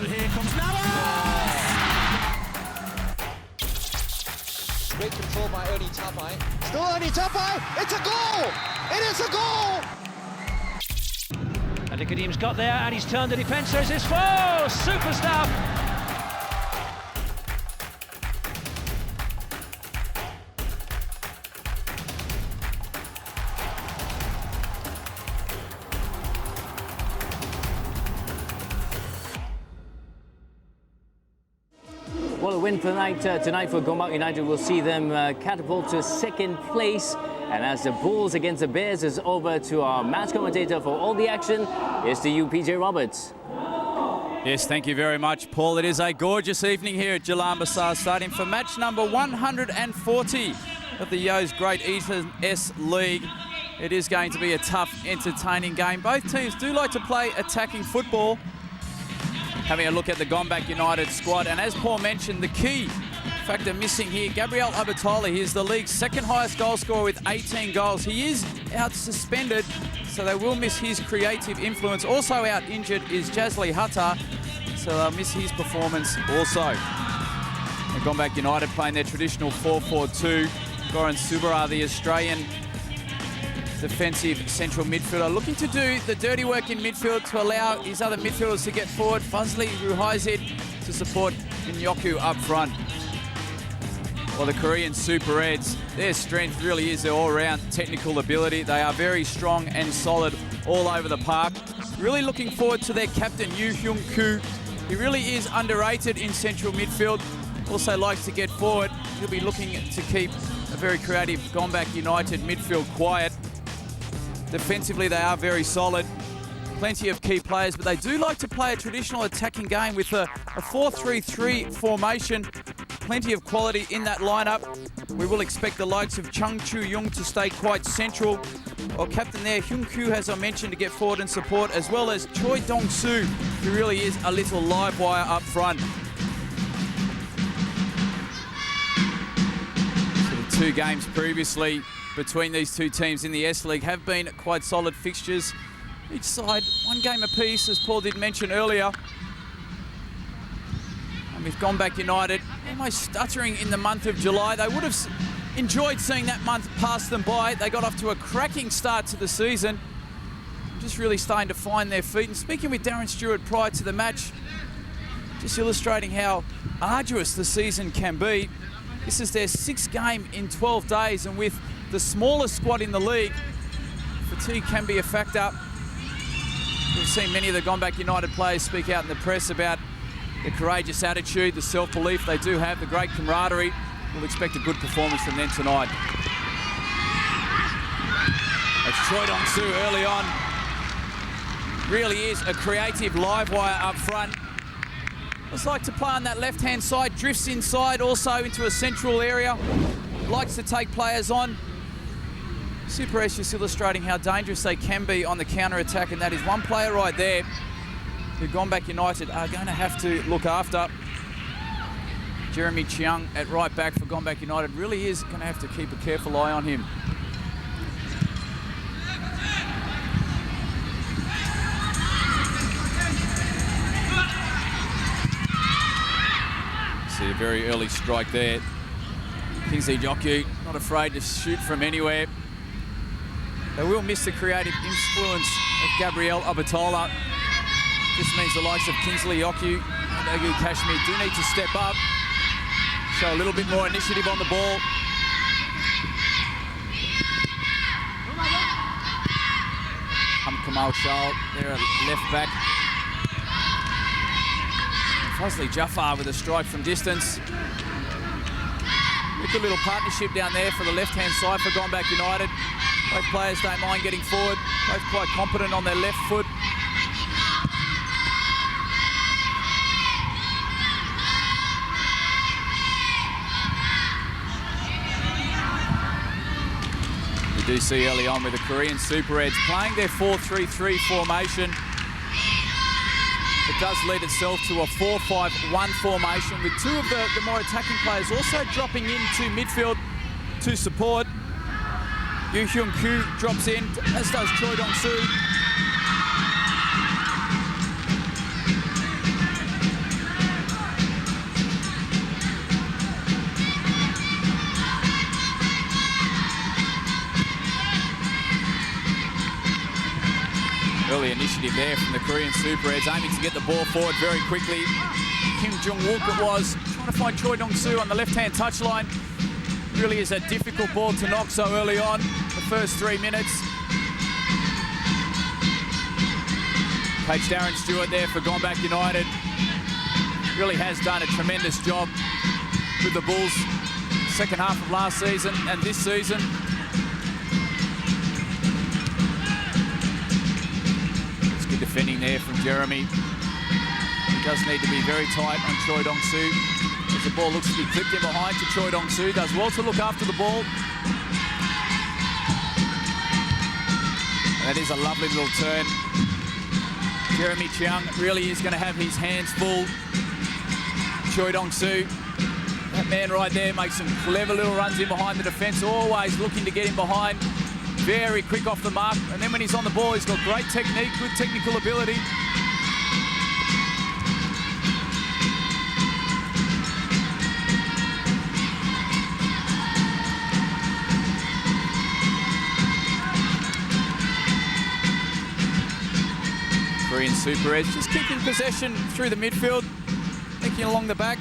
Here comes Navas! Great control by Ernie Tapai. Still Ernie Tapai. It's a goal! It is a goal! And Kadim's got there and he's turned the defence. There's his foe! Super stuff! Well, a win tonight for Gombak United will see them catapult to second place. And as the Bulls against the Bears is over, to our match commentator for all the action is to you, PJ Roberts. Yes, thank you very much, Paul. It is a gorgeous evening here at Jalan Besar Stadium for match number 140 of the Yo's Great Eastern S.LEAGUE. It is going to be a tough, entertaining game. Both teams do like to play attacking football. Having a look at the Gombak United squad, and as Paul mentioned, the key factor missing here, Gabriel Abatola. He is the league's second highest goal scorer with 18 goals. He is out suspended, so they will miss his creative influence. Also out injured is Jazli Hatta, so they'll miss his performance also. The Gombak United playing their traditional 4-4-2. Goran Subara, the Australian defensive central midfielder, looking to do the dirty work in midfield to allow his other midfielders to get forward. Fazli Ruhaizid to support Nyoku up front. Well, the Korean Super Reds, their strength really is their all-round technical ability. They are very strong and solid all over the park. Really looking forward to their captain, Yoo Hyun-koo. He really is underrated in central midfield. Also likes to get forward. He'll be looking to keep a very creative Gombak United midfield quiet. Defensively, they are very solid. Plenty of key players, but they do like to play a traditional attacking game with a 4-3-3 formation. Plenty of quality in that lineup. We will expect the likes of Chang Chu-young to stay quite central. Our captain there, Hyun-koo, as I mentioned, to get forward and support, as well as Choi Dong-soo, who really is a little live wire up front. So the two games previously between these two teams in the S-League have been quite solid fixtures. Each side, one game apiece, as Paul did mention earlier. And with Gombak United almost stuttering in the month of July, they would have enjoyed seeing that month pass them by. They got off to a cracking start to the season, just really starting to find their feet. And speaking with Darren Stewart prior to the match, just illustrating how arduous the season can be. This is their 6th game in 12 days, and with the smallest squad in the league, fatigue can be a factor. We've seen many of the Gombak United players speak out in the press about the courageous attitude, the self-belief they do have, the great camaraderie. We'll expect a good performance from them tonight. It's Choi Dong-soo early on. Really is a creative live wire up front. Looks like to play on that left-hand side, drifts inside also into a central area. Likes to take players on. Super S just illustrating how dangerous they can be on the counter-attack, and that is one player right there who Gombak United are going to have to look after. Jeremy Chang at right back for Gombak United really is going to have to keep a careful eye on him. See a very early strike there. Kingsley Joku not afraid to shoot from anywhere. They will miss the creative influence of Gabriel Abatola. This means the likes of Kingsley Yoku and Agu Kashmir do need to step up, show a little bit more initiative on the ball. Kamal Shal there at left back. Fazli Jafar with a strike from distance. A good little partnership down there for the left-hand side for Gombak United. Both players don't mind getting forward, both quite competent on their left foot. We do see early on with the Korean Super Reds playing their 4-3-3 formation. It does lead itself to a 4-5-1 formation with two of the more attacking players also dropping into midfield to support. Yoo Hyun-koo drops in, as does Choi Dong-soo. initiative there from the Korean Super Reds, aiming to get the ball forward very quickly. Kim Jong-wook it was, trying to find Choi Dong-soo on the left-hand touchline. Really is a difficult ball to knock so early on, the first 3 minutes. Coach Darren Stewart there for Gombak United. Really has done a tremendous job with the Bulls second half of last season and this season. It's good defending there from Jeremy. He does need to be very tight on Choi Dong-soo. As the ball looks to be clipped in behind to Choi Dong-soo. Does well to look after the ball. And that is a lovely little turn. Jeremy Chang really is going to have his hands full. Choi Dong-soo, that man right there makes some clever little runs in behind the defence, always looking to get him behind. Very quick off the mark, and then when he's on the ball, he's got great technique, good technical ability. Korean Super Reds just keeping possession through the midfield, thinking along the back.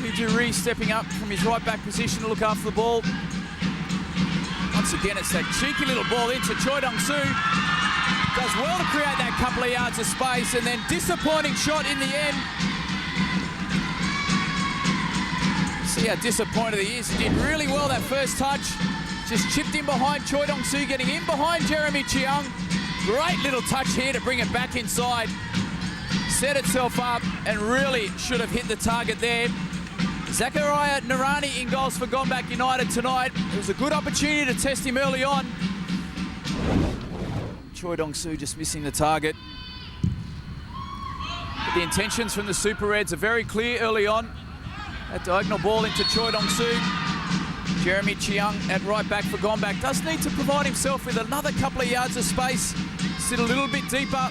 Ujiri stepping up from his right back position to look after the ball. Once again, it's that cheeky little ball into Choi Dong-soo. Does well to create that couple of yards of space, and then disappointing shot in the end. See how disappointed he is. He did really well that first touch. Just chipped in behind Choi Dong-soo, getting in behind Jeremy Chiang. Great little touch here to bring it back inside. Set itself up and really should have hit the target there. Zachariah Narani in goals for Gombak United tonight. It was a good opportunity to test him early on. Choi Dong-soo just missing the target. But the intentions from the Super Reds are very clear early on. That diagonal ball into Choi Dong-soo. Jeremy Chiang at right back for Gombak does need to provide himself with another couple of yards of space. Sit a little bit deeper.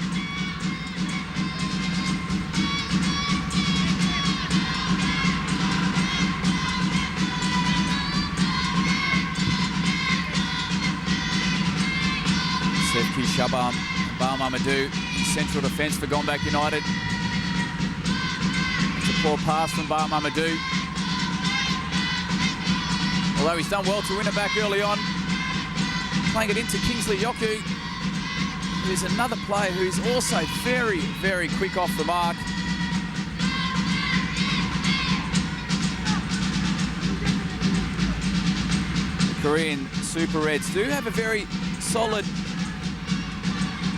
Sevki Shabam, Mamadou, central defence for Gombak United. It's a poor pass from Mamadou. Although he's done well to win it back early on. Playing it into Kingsley Yoku, who's another player who's also very, very quick off the mark. The Korean Super Reds do have a very solid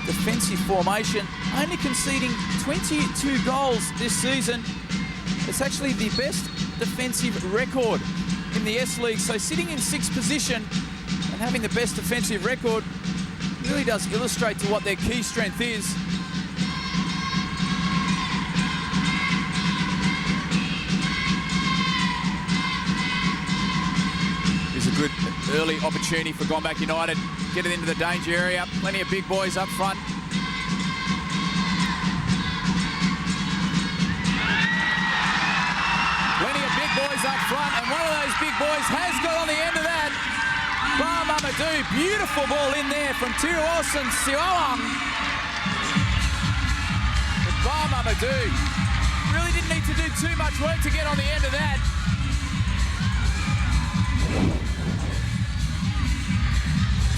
defensive formation, only conceding 22 goals this season. It's actually the best defensive record in the S-League, so sitting in 6th position and having the best defensive record really does illustrate to what their key strength is. Here's a good early opportunity for Gombak United. Get it into the danger area. Plenty of big boys up front. Plenty of big boys up front, and one of those big boys has got on the end of that. Mamadou, beautiful ball in there from Tiruosan Siwawang. But Mamadou really didn't need to do too much work to get on the end of that.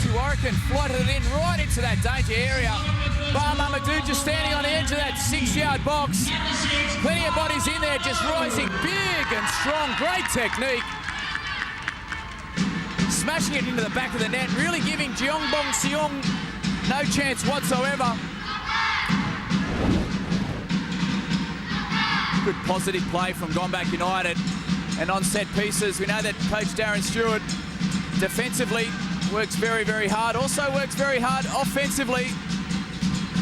Tiwarakan floated it in right into that danger area. Mamadou just standing on the edge of that 6-yard box. Plenty of bodies in there, just rising big and strong. Great technique. Smashing it into the back of the net, really giving Jeongbong Seong no chance whatsoever. Good positive play from Gombak United. And on set pieces, we know that Coach Darren Stewart defensively works very, very hard. Also works very hard offensively.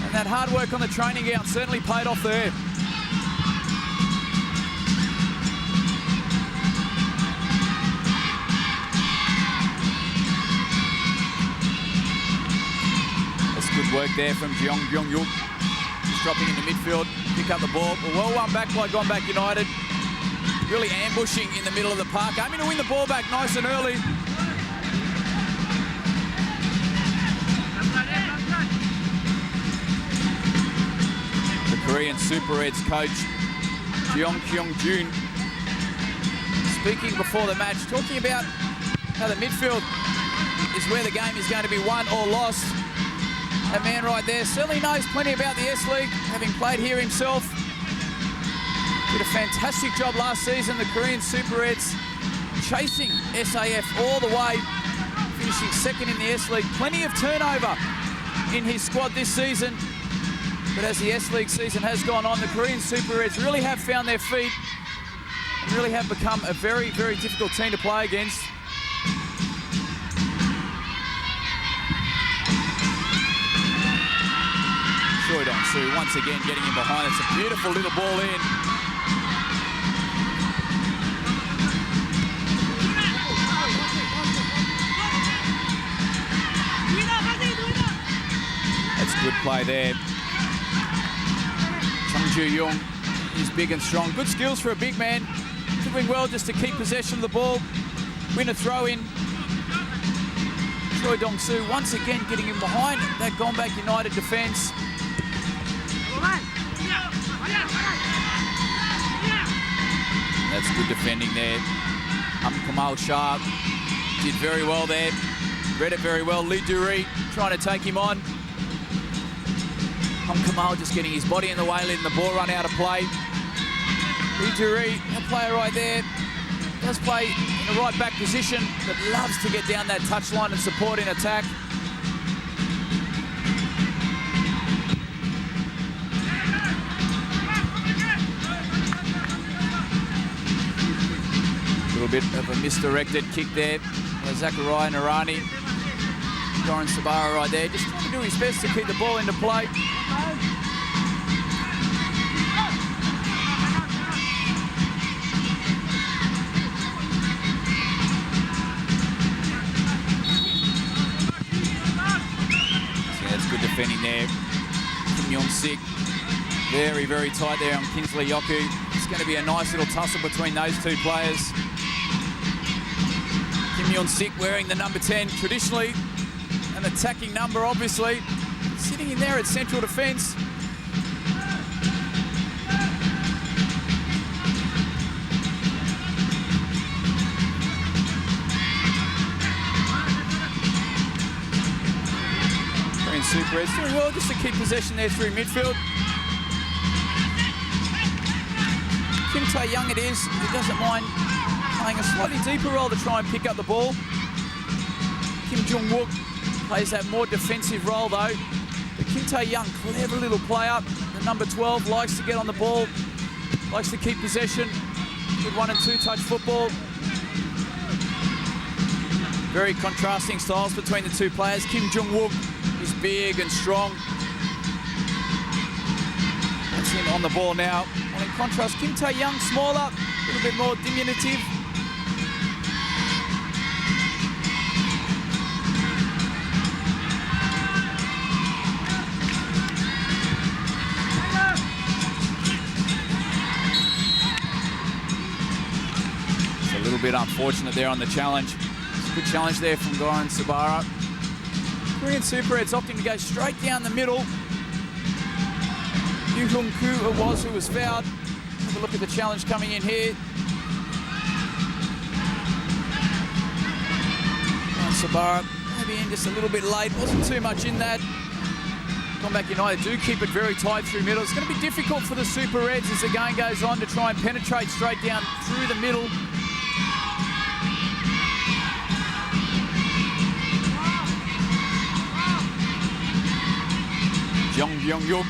And that hard work on the training ground certainly paid off there. Good work there from Jeong Byung-yuk. Just dropping into midfield, pick up the ball. Well won back by Gombak United. Really ambushing in the middle of the park. Aiming to win the ball back nice and early. Korean Super Reds coach, Jung-Kyung-jun, speaking before the match, talking about how the midfield is where the game is going to be won or lost. That man right there certainly knows plenty about the S-League, having played here himself. Did a fantastic job last season, the Korean Super Reds, chasing SAF all the way, finishing second in the S-League. Plenty of turnover in his squad this season. But as the S-League season has gone on, the Korean Super Reds really have found their feet and really have become a very, very difficult team to play against. Choi-dong-soo once again getting in behind. It's a beautiful little ball in. That's good play there. Jo-yoon is big and strong. Good skills for a big man. Doing well just to keep possession of the ball. Win a throw in. Choi-dong-soo once again getting in behind that Gombak United defence. That's good defending there. Kamal Shah did very well there. Read it very well. Lee Dury trying to take him on. Kamal just getting his body in the way, letting the ball run out of play. Lee Dury, that player right there, does play in the right back position, but loves to get down that touchline and support in attack. A little bit of a misdirected kick there by Zachariah Narani. Goran Sabara right there, just trying to do his best to keep the ball into play. Defending there, Kim Young-sik, very, very tight there on Kinsley Yoku. It's going to be a nice little tussle between those two players. Kim Young-sik wearing the number 10, traditionally an attacking number, obviously, sitting in there at central defence. Super Reds doing well just to keep possession there through midfield. Kim Tae-young it is, who doesn't mind playing a slightly deeper role to try and pick up the ball. Kim Jung-wook plays that more defensive role though. But Kim Tae-young, clever little player. The number 12 likes to get on the ball, likes to keep possession. Good 1 and 2 touch football. Very contrasting styles between the two players. Kim Jung-wook is big and strong. That's him on the ball now. And in contrast, Kim Tae-young, smaller, a little bit more diminutive. It's a little bit unfortunate there on the challenge. It's a good challenge there from Goran Sabara. Korean Super Reds opting to go straight down the middle. Yu Hung-koo who was fouled. Have a look at the challenge coming in here. And Sabara maybe in just a little bit late. Wasn't too much in that. Gombak United do keep it very tight through middle. It's going to be difficult for the Super Reds as the game goes on to try and penetrate straight down through the middle. Jung Byung-yuk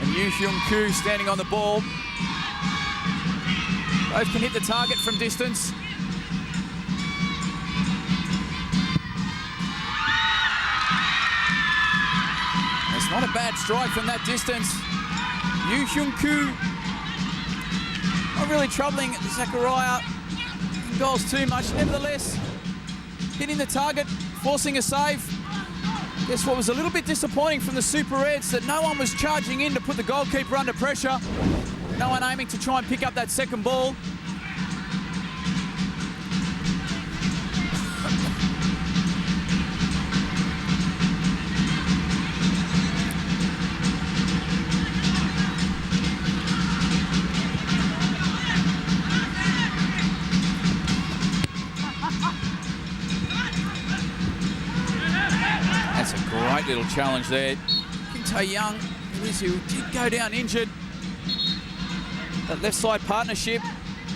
and Yu Hyun-koo standing on the ball. Both can hit the target from distance. It's not a bad strike from that distance. Yu Hyun-koo not really troubling Zachariah in goals too much. Nevertheless, hitting the target, forcing a save. Guess what was a little bit disappointing from the Super Reds, that no one was charging in to put the goalkeeper under pressure. No one aiming to try and pick up that second ball. Great little challenge there. Kim Tae-young, who did go down injured. That left side partnership,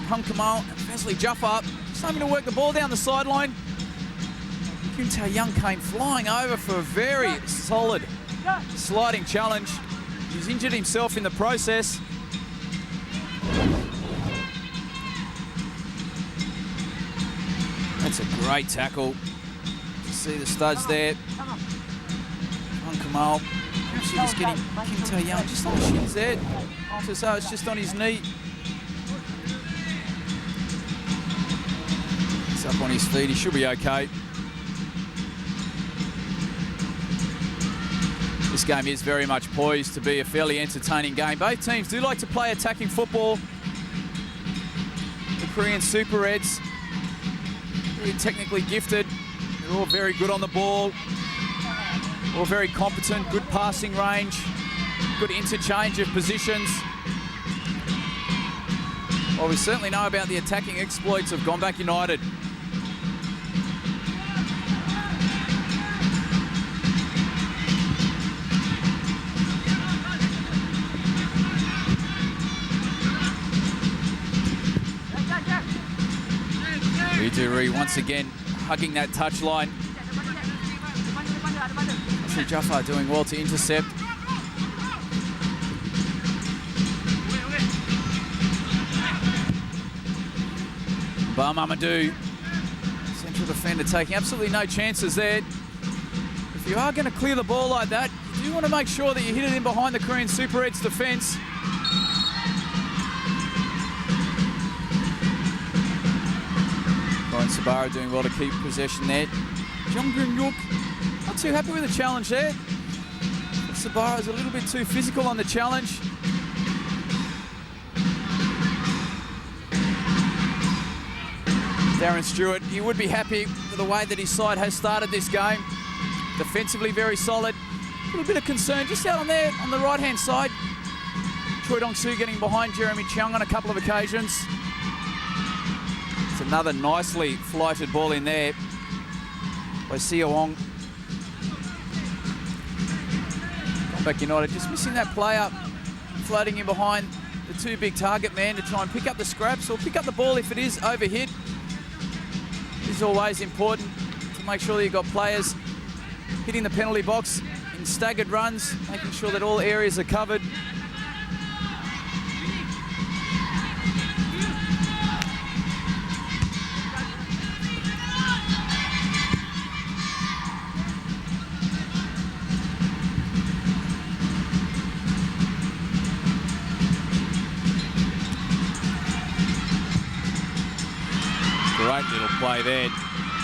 Hung Kamal and Wesley Jaffa, starting to work the ball down the sideline. Kim Tae-young came flying over for a very solid sliding challenge. He's injured himself in the process. That's a great tackle. You see the studs there. Hung Kamal. Actually just getting Kim Tae-young just on the shins there. So it's just on his knee. He's up on his feet. He should be okay. This game is very much poised to be a fairly entertaining game. Both teams do like to play attacking football. The Korean Super Reds, very technically gifted. They're all very good on the ball. All very competent, good passing range, good interchange of positions. Well, we certainly know about the attacking exploits of Gombak United. Riduri once again hugging that touchline. I see Jaffa doing well to intercept. Mamadou, central defender, taking absolutely no chances there. If you are going to clear the ball like that, you do want to make sure that you hit it in behind the Korean Super Reds defence. Ryan Sabara doing well to keep possession there. Jung-Yoon, not too happy with the challenge there. Sabara is a little bit too physical on the challenge. Darren Stewart, he would be happy with the way that his side has started this game. Defensively very solid. A little bit of concern just out on there on the right-hand side. Choi Dong-soo getting behind Jeremy Chang on a couple of occasions. It's another nicely flighted ball in there by Seo Wong. Gombak United just missing that player, floating in behind the two big target man to try and pick up the scraps or pick up the ball if it is overhit. It's always important to make sure that you've got players hitting the penalty box in staggered runs, making sure that all areas are covered. Great little play there.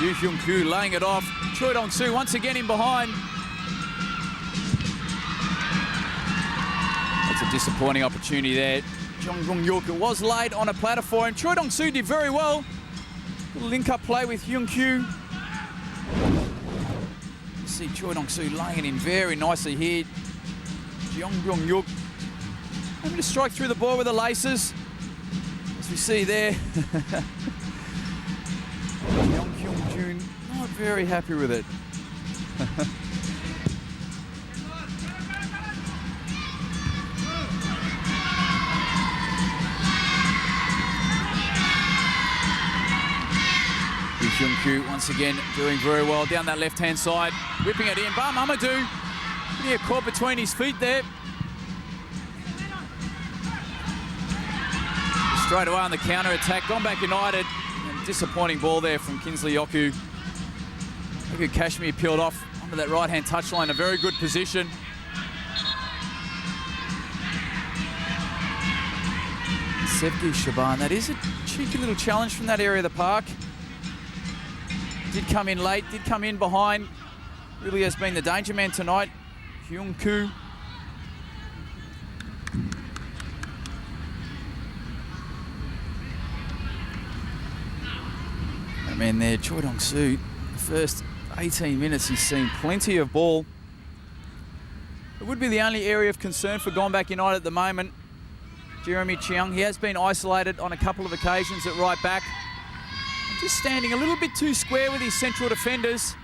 Yoo Hyun-koo laying it off. Choi Dong-soo once again in behind. That's a disappointing opportunity there. Jung Jung-yuk was laid on a platter for him. Choi Dong-soo did very well. Little link-up play with Hyun-koo. You see Choi Dong-soo laying it in very nicely here. Jung Jung-yuk able to strike through the ball with the laces, as we see there. Young Kyung-jun not very happy with it. Hyun-koo once again doing very well down that left-hand side, whipping it in. Mamadou getting a caught between his feet there. Straight away on the counter-attack, Gombak United. Disappointing ball there from Kinsley Yoku. Look at Kashmir peeled off onto that right-hand touchline, a very good position. Sevgi Shaban, that is a cheeky little challenge from that area of the park. Did come in late, did come in behind. Really has been the danger man tonight. Hyun-koo. Man there, Choi Dong-soo, the first 18 minutes he's seen plenty of ball. It would be the only area of concern for Gombak United at the moment. Jeremy Cheung, he has been isolated on a couple of occasions at right back. And just standing a little bit too square with his central defenders.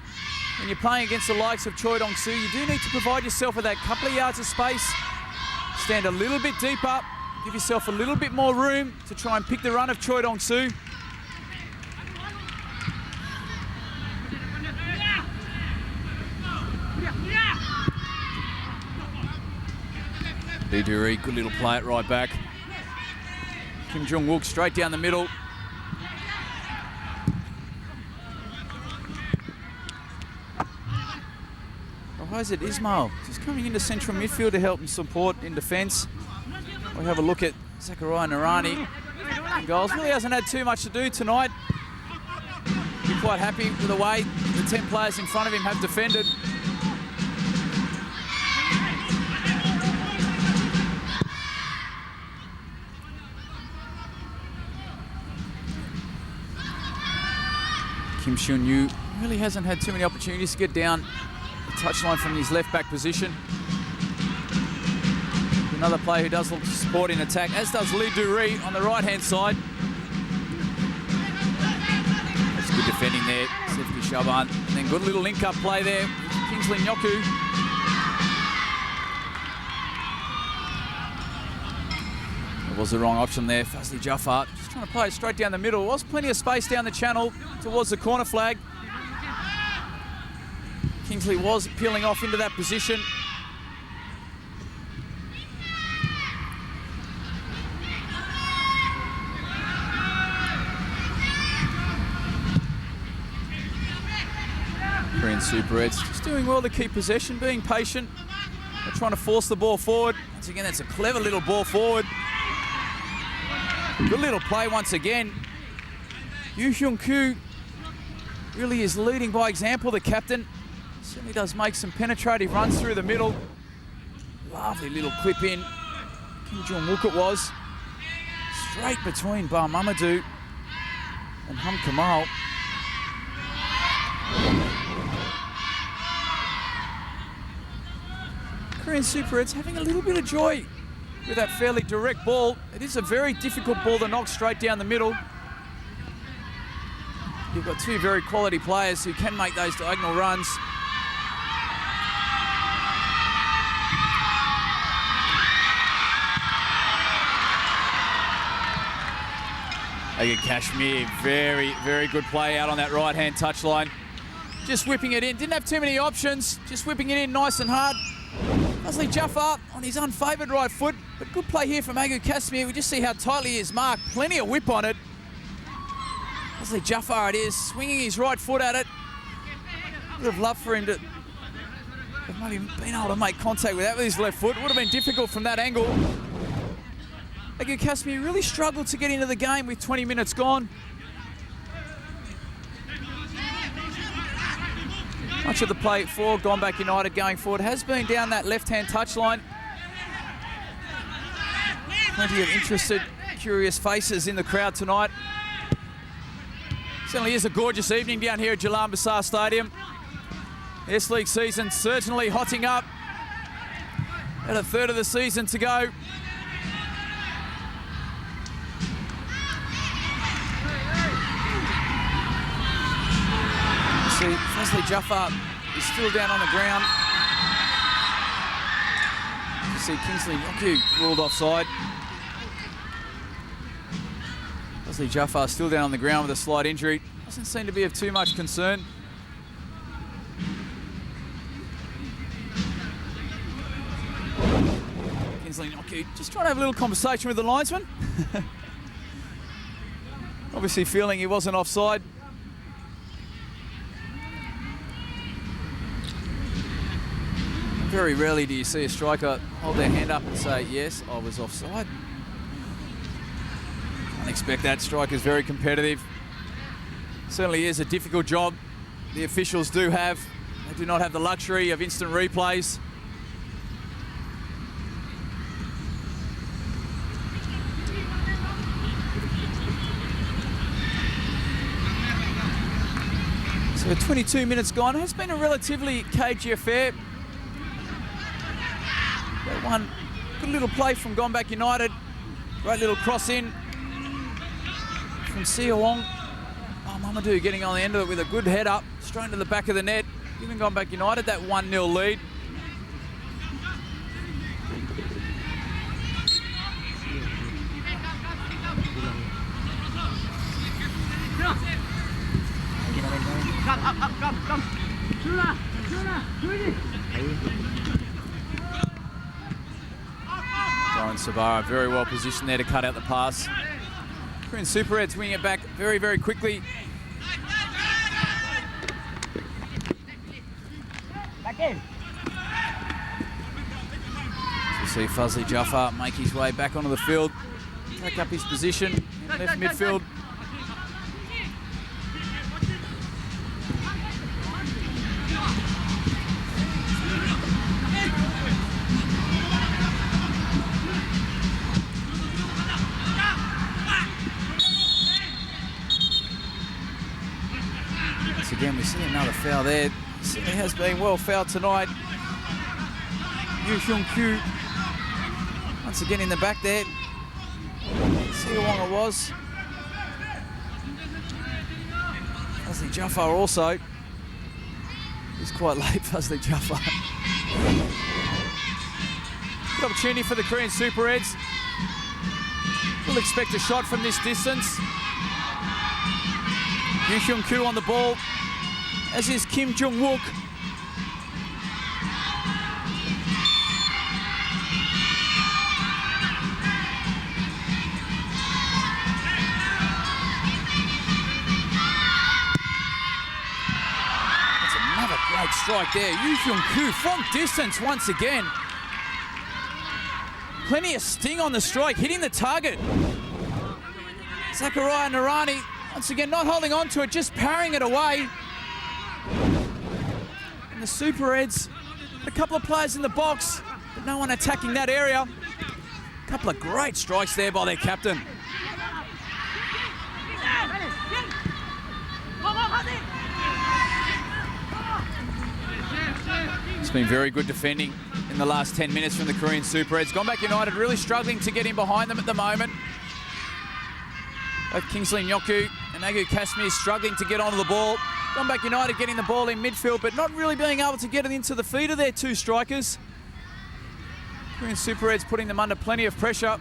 when you're playing against the likes of Choi Dong-soo, you do need to provide yourself with that couple of yards of space. Stand a little bit deeper, give yourself a little bit more room to try and pick the run of Choi Dong-soo. Lee Duri, good little play at right back. Kim Jong-wook straight down the middle. Isaac Ismail just coming into central midfield to help and support in defence. We have a look at Zachariah Narani in goals. Really hasn't had too much to do tonight. Be quite happy with the way the 10 players in front of him have defended. Kim Seon-yu really hasn't had too many opportunities to get down touchline from his left back position. Another player who does look to support in attack, as does Lee Duri on the right hand side. That's good defending there, Sefki Shaban. And then good little link up play there with Kingsley Nyoku. It was the wrong option there, Fazli Jafar just trying to play it straight down the middle. There was plenty of space down the channel towards the corner flag. Kingsley was peeling off into that position. Korean Super Reds just doing well to keep possession, being patient. They're trying to force the ball forward. Once again, that's a clever little ball forward. Good little play once again. Yoo Hyun-koo really is leading by example, the captain. Certainly does make some penetrative runs through the middle. Lovely little clip in. Kim Jong-wook it was. Straight between Bar Mamadou and Hum Kamal. Korean Super Reds having a little bit of joy with that fairly direct ball. It is a very difficult ball to knock straight down the middle. You've got two very quality players who can make those diagonal runs. Again, Kashmir, very, very good play out on that right-hand touchline. Just whipping it in. Didn't have too many options. Just whipping it in nice and hard. Fazli Jafar on his unfavoured right foot. But good play here from Agu Kashmir. We just see how tightly he is marked. Plenty of whip on it. Fazli Jafar it is, swinging his right foot at it. Would have loved for him to have maybe been able to make contact with that with his left foot. Would have been difficult from that angle. Agu Kashmir really struggled to get into the game with 20 minutes gone. Much of the play for Gombak United going forward has been down that left-hand touchline. Plenty of interested, curious faces in the crowd tonight. Certainly is a gorgeous evening down here at Jalan Besar Stadium. S-League season certainly hotting up. At a third of the season to go. See, Fazli Jafar is still down on the ground. You see Kingsley Nyoku ruled offside. Fazli Jafar still down on the ground with a slight injury. Doesn't seem to be of too much concern. Kingsley Nyoku just trying to have a little conversation with the linesman. Obviously feeling he wasn't offside. Very rarely do you see a striker hold their hand up and say, yes, I was offside. Can't expect that. Striker's very competitive. Certainly is a difficult job the officials do have. They do not have the luxury of instant replays. So 22 minutes gone. It has been a relatively cagey affair. One good little play from Gombak United. Great little cross in from Sia Wong. Oh, Mamadou getting on the end of it with a good head up, straight into the back of the net. giving Gombak United that 1-0 lead. Jalan Sabara very well positioned there to cut out the pass. Korean Super Reds wing it back very, very quickly. We see Fazli Jafar make his way back onto the field, take up his position in left midfield. Once again, we see another foul there. Certainly has been well fouled tonight. Yoo-Hyun-kyu once again in the back there. See how long it was. Fazli Jafar also. He's quite late, Fazli Jafar. Good opportunity for the Korean Super Reds. We'll expect a shot from this distance. Yoo-Hyun-kyu on the ball, as is Kim Jung-wook. That's another great strike there. Yoo-Hyun-kyu from distance once again. Plenty of sting on the strike, hitting the target. Zachariah Narani once again not holding on to it, just parrying it away. And the Super Reds, a couple of players in the box, but no one attacking that area. A couple of great strikes there by their captain. It's been very good defending in the last 10 minutes from the Korean Super Reds. Gombak United really struggling to get in behind them at the moment. Both Kingsley Nyoku and Nagu Kashmir struggling to get onto the ball. Gombak United getting the ball in midfield, but not really being able to get it into the feet of their two strikers. Korean Super Reds putting them under plenty of pressure.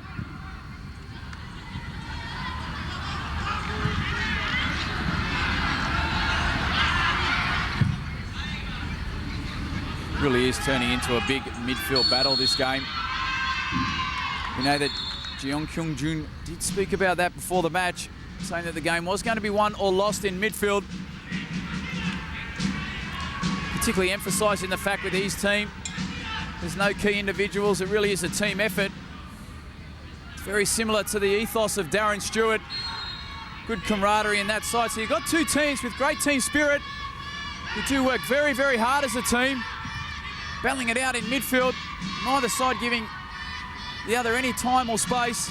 Really is turning into a big midfield battle, this game. We know that Jeong Kyung-jun did speak about that before the match, saying that the game was going to be won or lost in midfield. Particularly emphasising the fact with his team, there's no key individuals, it really is a team effort. It's very similar to the ethos of Darren Stewart. Good camaraderie in that side. So you've got two teams with great team spirit who do work very, very hard as a team, battling it out in midfield, neither side giving the other any time or space.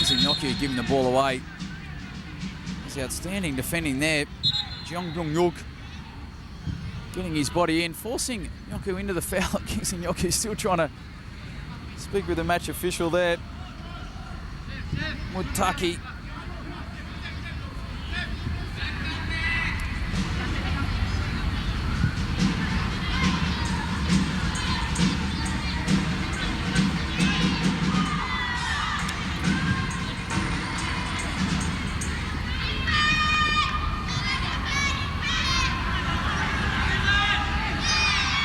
Nyoku giving the ball away. It's outstanding defending there. Jeong Kyung-yuk getting his body in, forcing Nyoku into the foul. Kingsley Nyoku still trying to speak with the match official there. Mutaki.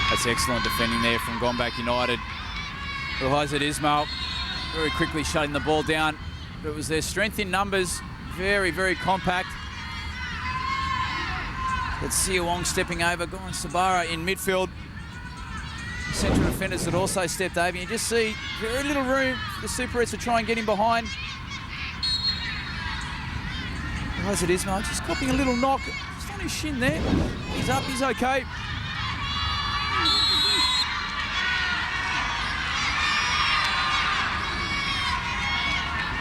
That's excellent defending there from Gombak United. Ruhaizat Ismail very quickly shutting the ball down. But it was their strength in numbers, very, very compact. That's Sia Wong stepping over, Goran Sabara in midfield. Central defenders that also stepped over. You just see very little room for the Super Reds to try and get in behind. Ruhaizat Ismail just copying a little knock just on his shin there. He's up, he's okay.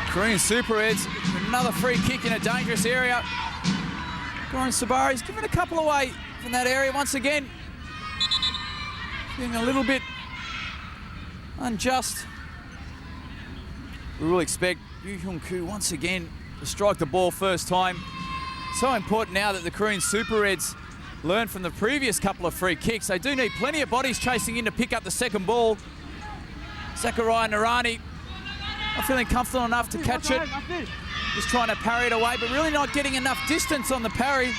Korean Super Reds, another free kick in a dangerous area. Goran Sabari's given a couple away from that area once again. Being a little bit unjust. We will expect Yoo-Hyun-kyu once again to strike the ball first time. So important now that the Korean Super Reds learned from the previous couple of free kicks. They do need plenty of bodies chasing in to pick up the second ball. Zachariah Narani not feeling comfortable enough to catch it. Just trying to parry it away, but really not getting enough distance on the parry.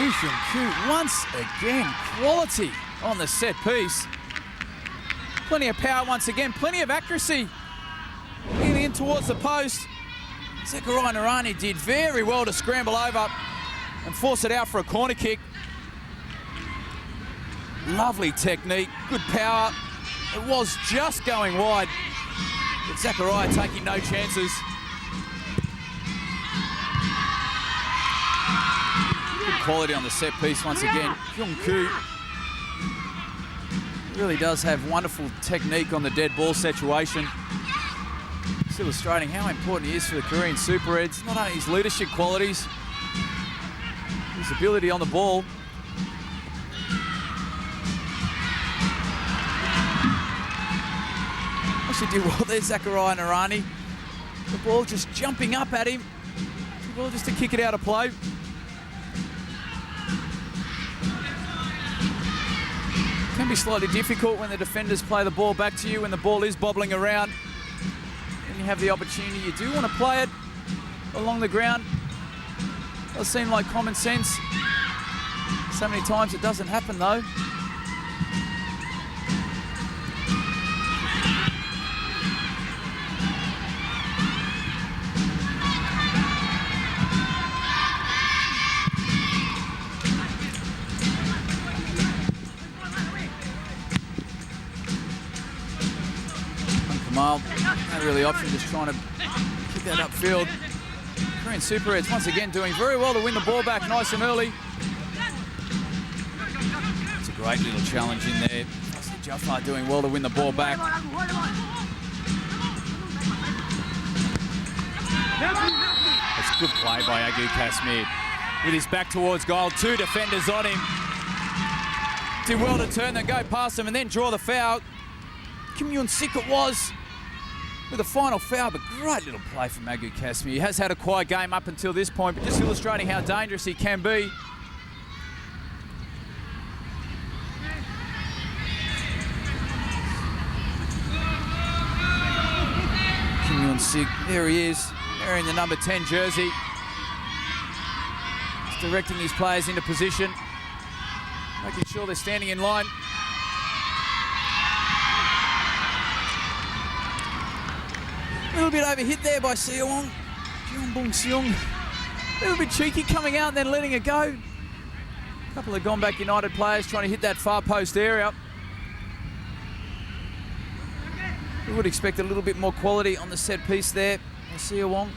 Jo-yoon once again, quality on the set piece. Plenty of power once again, plenty of accuracy. Getting in towards the post. Zachariah Narani did very well to scramble over and force it out for a corner kick. Lovely technique, good power. It was just going wide, but Zachariah taking no chances. Good quality on the set piece once again. Jo-yoon really does have wonderful technique on the dead ball situation. Just illustrating how important he is for the Korean Super Reds. Not only his leadership qualities, his ability on the ball. Actually did well there, Zachariah Narani. The ball just jumping up at him. The ball just to kick it out of play. Can be slightly difficult when the defenders play the ball back to you, when the ball is bobbling around. When you have the opportunity, you do want to play it along the ground. It does seem like common sense. So many times it doesn't happen though. Not really option, just trying to kick that upfield. Korean Super Reds once again doing very well to win the ball back nice and early. It's a great little challenge in there. Jafar doing well to win the ball back. It's good play by Agu Kashmir. With his back towards goal, two defenders on him. Did well to turn and go past him and then draw the foul. Kim Yoon-sik it was, with a final foul, but great little play from Agu Kashmir. He has had a quiet game up until this point, but just illustrating how dangerous he can be. Kim Yoon-sik, there he is, wearing the number 10 jersey. Just directing his players into position, making sure they're standing in line. A little bit overhit there by Seowong. Jeonbong-seong. A little bit cheeky coming out and then letting it go. A couple of Gombak United players trying to hit that far post area. We would expect a little bit more quality on the set piece there by Seowong.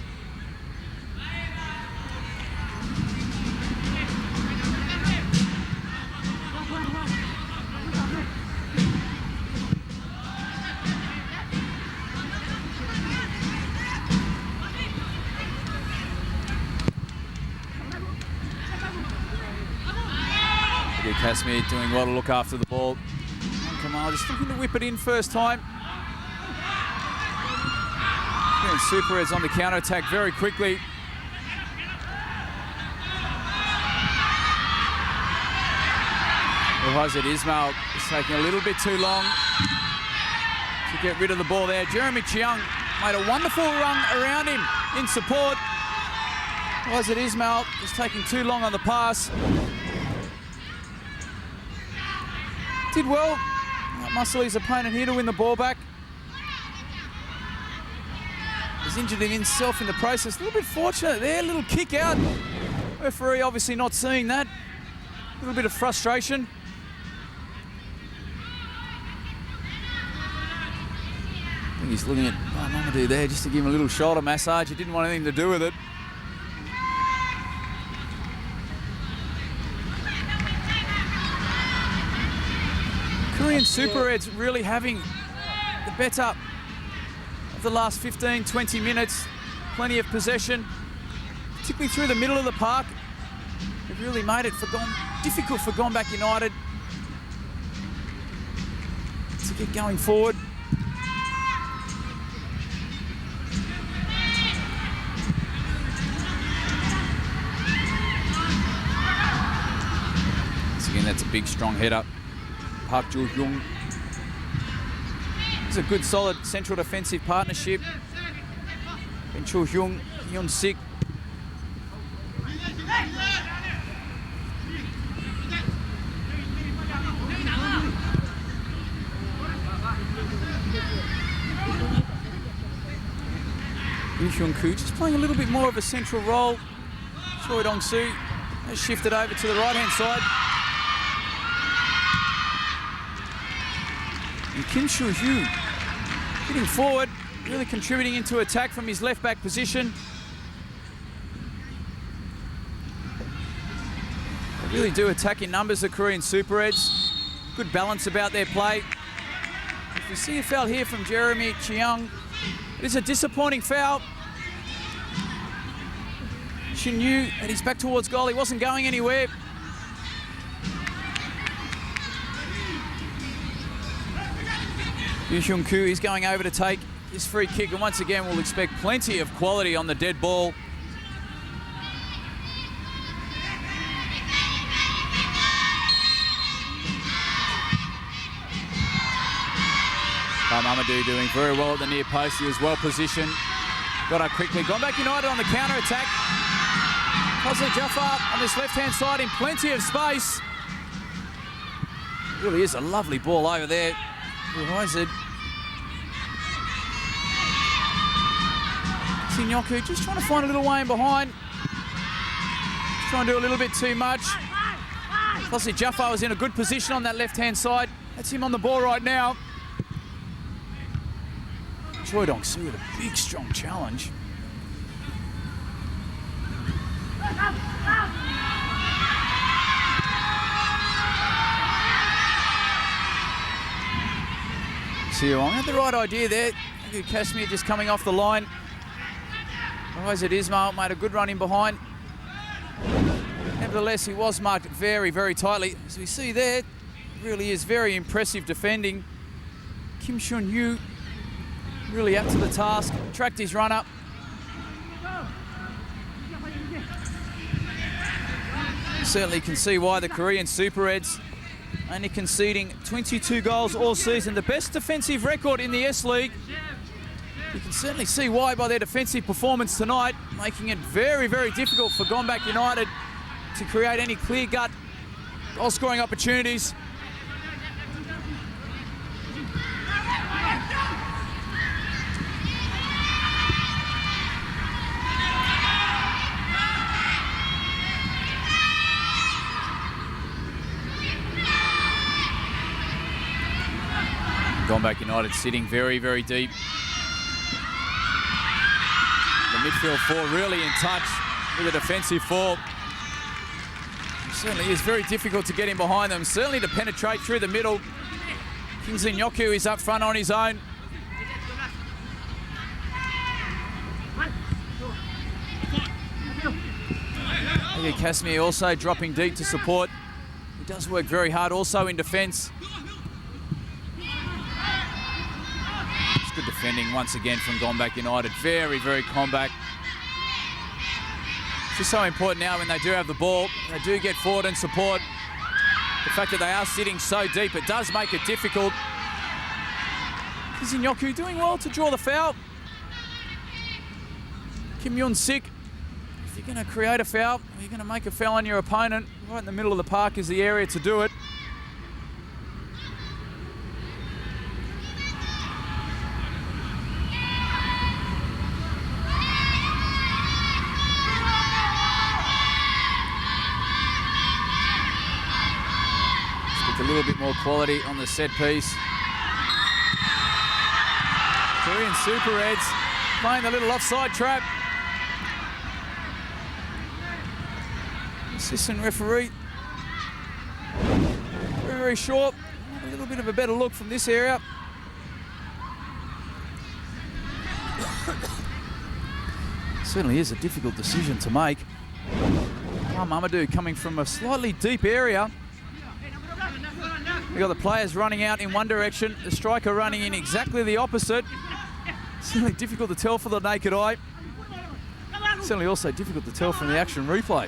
Kashmir doing well to look after the ball. Kamal just looking to whip it in first time. And Super Reds on the counter-attack very quickly. Hazard Ismail is taking a little bit too long to get rid of the ball there. Jeremy Chang made a wonderful run around him in support. Hazard Ismail is taking too long on the pass. Did well, muscle his opponent here to win the ball back. He's injured himself in the process. A little bit fortunate there, a little kick out. Referee obviously not seeing that. A little bit of frustration. I think he's looking at Mamadou there just to give him a little shoulder massage. He didn't want anything to do with it. Korean Super Reds really having the better of the last 15, 20 minutes. Plenty of possession. particularly through the middle of the park. They've really made it difficult for Gombak United to get going forward. Once again, that's a big, strong header. Park Jo-yoon. It's a good, solid central defensive partnership. Ben Jo-yoon, Hyun-sik. Hyun-koo just playing a little bit more of a central role. Choi Dong-soo has shifted over to the right-hand side. And Kim Soo-hyu getting forward, really contributing into attack from his left-back position. They really do attack in numbers, the Korean Super Reds. Good balance about their play. If we see a foul here from Jeremy Chang, it is a disappointing foul. Shin-yu, and he's back towards goal. He wasn't going anywhere. Yoo Hyun-koo is going over to take his free kick, and once again we'll expect plenty of quality on the dead ball. Mamadou doing very well at the near post. He was well positioned. Got up quickly. Gombak United on the counter-attack. Jose Jaffa on this left-hand side in plenty of space. Really is a lovely ball over there. Sinyoku just trying to find a little way in behind. Just trying to do a little bit too much. Jose Jaffa was in a good position on that left-hand side. That's him on the ball right now. Choi Dong-soo with a big, strong challenge. Seo-ong had the right idea there. Kashmir just coming off the line. Otherwise, Ismail made a good run in behind. Nevertheless, he was marked very, very tightly. As we see there, really is very impressive defending. Kim Shun-yu really up to the task, tracked his run up. Certainly can see why the Korean Super Reds only conceding 22 goals all season, the best defensive record in the S-League. You can certainly see why by their defensive performance tonight, making it very, very difficult for Gombak United to create any clear-cut goal-scoring opportunities. Gombak United sitting very, very deep. The midfield four really in touch with the defensive four. It certainly is very difficult to get in behind them, certainly to penetrate through the middle. Kingsley Nyoku is up front on his own. Kashmir also dropping deep to support. He does work very hard also in defence. Good defending once again from Gombak United. Very, very compact. It's just so important now when they do have the ball, they do get forward and support. The fact that they are sitting so deep, it does make it difficult. Kizinyoku doing well to draw the foul. Kim Yoon-sik, if you're going to create a foul, you're going to make a foul on your opponent, right in the middle of the park is the area to do it. A little bit more quality on the set piece. Korean Super Reds playing the little offside trap. Assistant referee. Very, very short. A little bit of a better look from this area. Certainly is a difficult decision to make. Mamadou coming from a slightly deep area. We've got the players running out in one direction, the striker running in exactly the opposite. Certainly difficult to tell for the naked eye. Certainly also difficult to tell from the action replay.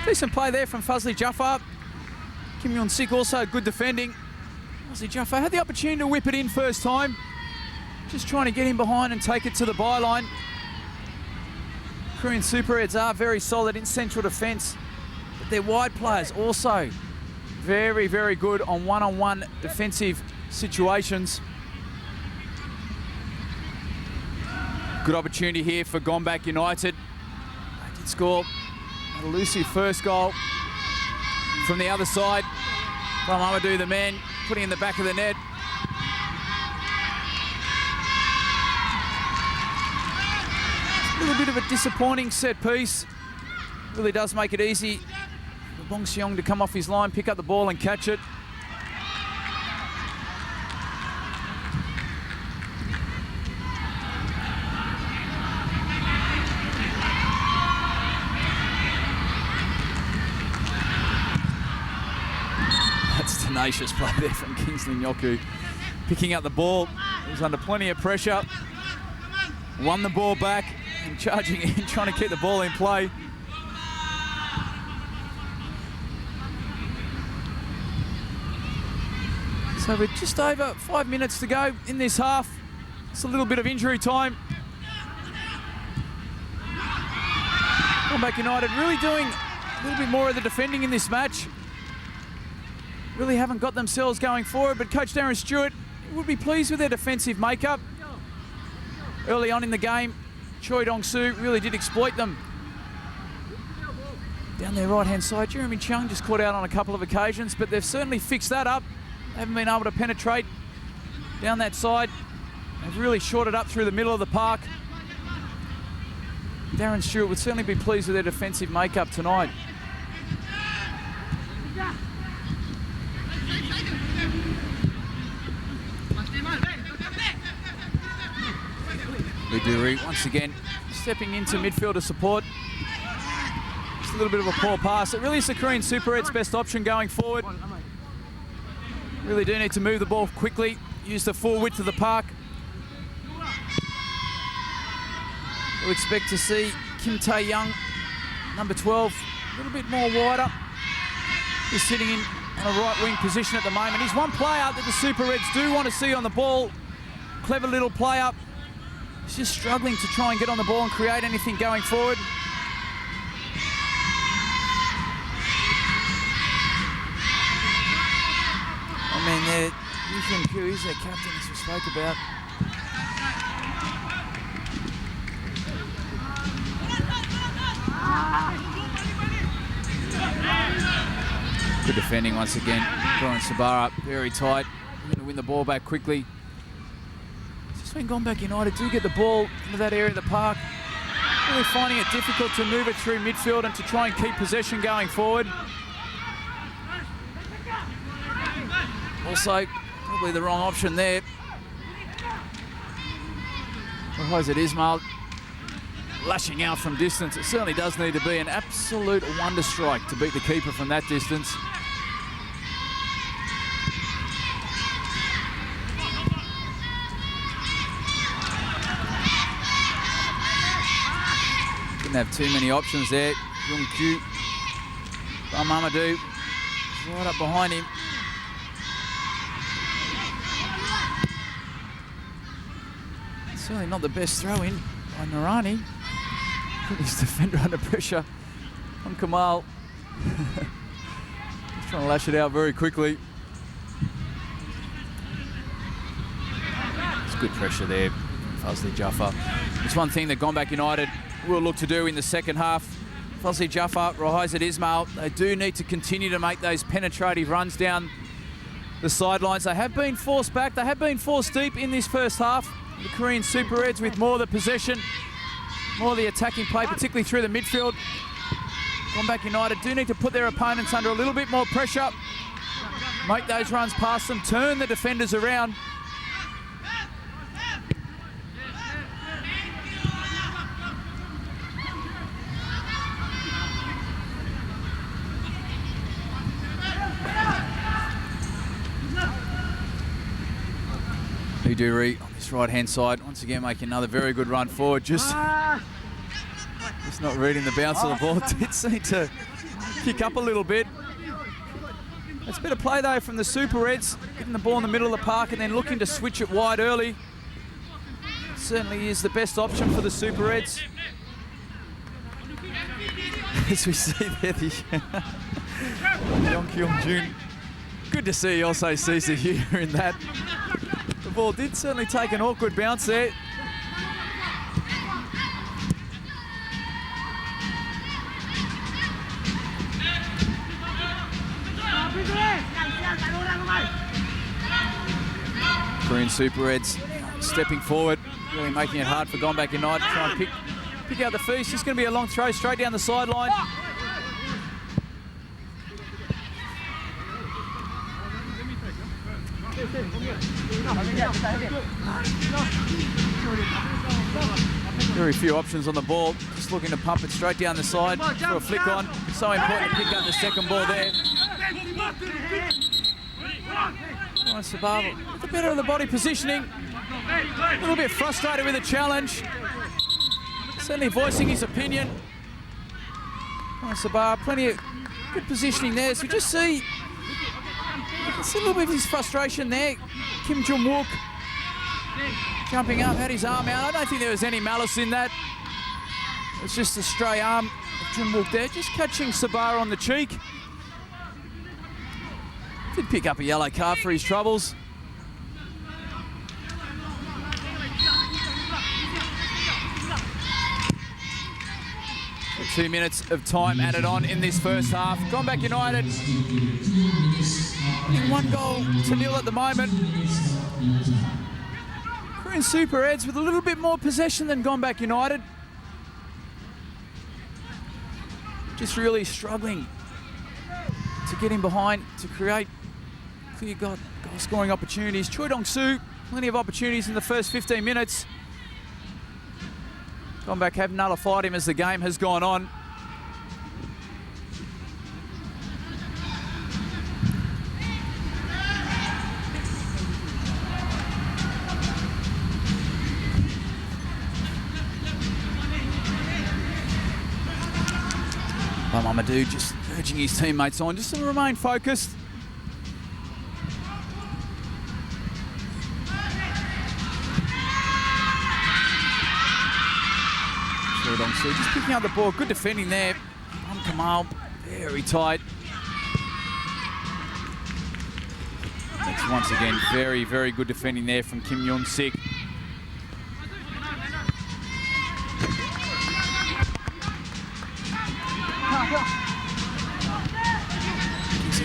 Decent play there from Fazli Jafar. Kim Yoon-sik also good defending. Fazli Jafar had the opportunity to whip it in first time. Just trying to get in behind and take it to the byline. Korean Super Reds are very solid in central defence, but their wide players also very, very good on one-on-one defensive situations. Good opportunity here for Gombak United. They did score an elusive first goal from the other side. From Mamadou, the man, putting in the back of the net. A little bit of a disappointing set piece. Really does make it easy for Bong Seong to come off his line, pick up the ball and catch it. That's tenacious play there from Kingsley Nyoku. Picking up the ball, he was under plenty of pressure. Won the ball back and charging in, trying to keep the ball in play. So with just over 5 minutes to go in this half, it's a little bit of injury time. Gombak United really doing a little bit more of the defending in this match. Really haven't got themselves going forward, but Coach Darren Stewart would be pleased with their defensive makeup. Early on in the game, Choi Dong-soo really did exploit them. Down their right-hand side, Jeremy Chang just caught out on a couple of occasions, but they've certainly fixed that up. They haven't been able to penetrate down that side. They've really shorted up through the middle of the park. Darren Stewart would certainly be pleased with their defensive makeup tonight. Liduri once again stepping into midfielder support. Just a little bit of a poor pass. It really is the Korean Super Reds' best option going forward. Really do need to move the ball quickly, use the full width of the park. We'll expect to see Kim Tae-young, number 12, a little bit more wider. He's sitting in on a right wing position at the moment. He's one player that the Super Reds do want to see on the ball. Clever little player. He's just struggling to try and get on the ball and create anything going forward. I mean, Yu Hyun-kyu is their captain, as we spoke about. Good defending once again. Brian Sabara very tight. Going to win the ball back quickly. Just when Gombak United do get the ball into that area of the park, really finding it difficult to move it through midfield and to try and keep possession going forward. Also, probably the wrong option there. Rahizat Ismail lashing out from distance. It certainly does need to be an absolute wonder strike to beat the keeper from that distance. Didn't have too many options there. Yoon-kyu, Mamadou right up behind him. Certainly not the best throw-in by Narani. Put his defender under pressure on Kamal. He's trying to lash it out very quickly. It's good pressure there, Fazli Jafar. It's one thing that Gombak United will look to do in the second half. Fazli Jafar, Rahizat Ismail, they do need to continue to make those penetrative runs down the sidelines. They have been forced back. They have been forced deep in this first half. The Korean Super Reds with more of the possession. more of the attacking play, particularly through the midfield. Gombak United do need to put their opponents under a little bit more pressure. Make those runs past them, turn the defenders around. Uduri on this right-hand side, once again making another very good run forward. Just not reading the bounce of the ball. Did seem to kick up a little bit. It's a bit of play though from the Super Reds, getting the ball in the middle of the park and then looking to switch it wide early. Certainly is the best option for the Super Reds. As we see there, the Young Kyung-jun. Good to see also Cesar here in that. The ball did certainly take an awkward bounce there. Korean Super Reds stepping forward, really making it hard for Gombak United to try and pick out the feast. Just going to be a long throw straight down the sideline. Very few options on the ball, just looking to pump it straight down the side for a flick on. So important to pick up the second ball there. Sabah with the better of the body positioning. A little bit frustrated with the challenge. Certainly voicing his opinion. Sabah, plenty of good positioning there. So we just see, you can see a little bit of his frustration there. Kim Jung-wook jumping up, had his arm out. I don't think there was any malice in that. It's just a stray arm of Jung-wook there, just catching Sabah on the cheek. Did pick up a yellow card for his troubles. So 2 minutes of time added on in this first half. Gombak United in 1-0 at the moment. Korean Super Reds with a little bit more possession than Gombak United. Just really struggling to get in behind, to create clear goal-scoring opportunities. Choi Dong-soo, plenty of opportunities in the first 15 minutes. Gombak have nullified him as the game has gone on. Mamadou just urging his teammates on just to remain focused. So just picking up the ball, good defending there. Kamal, very tight. That's once again very, very good defending there from Kim Yoon-sik.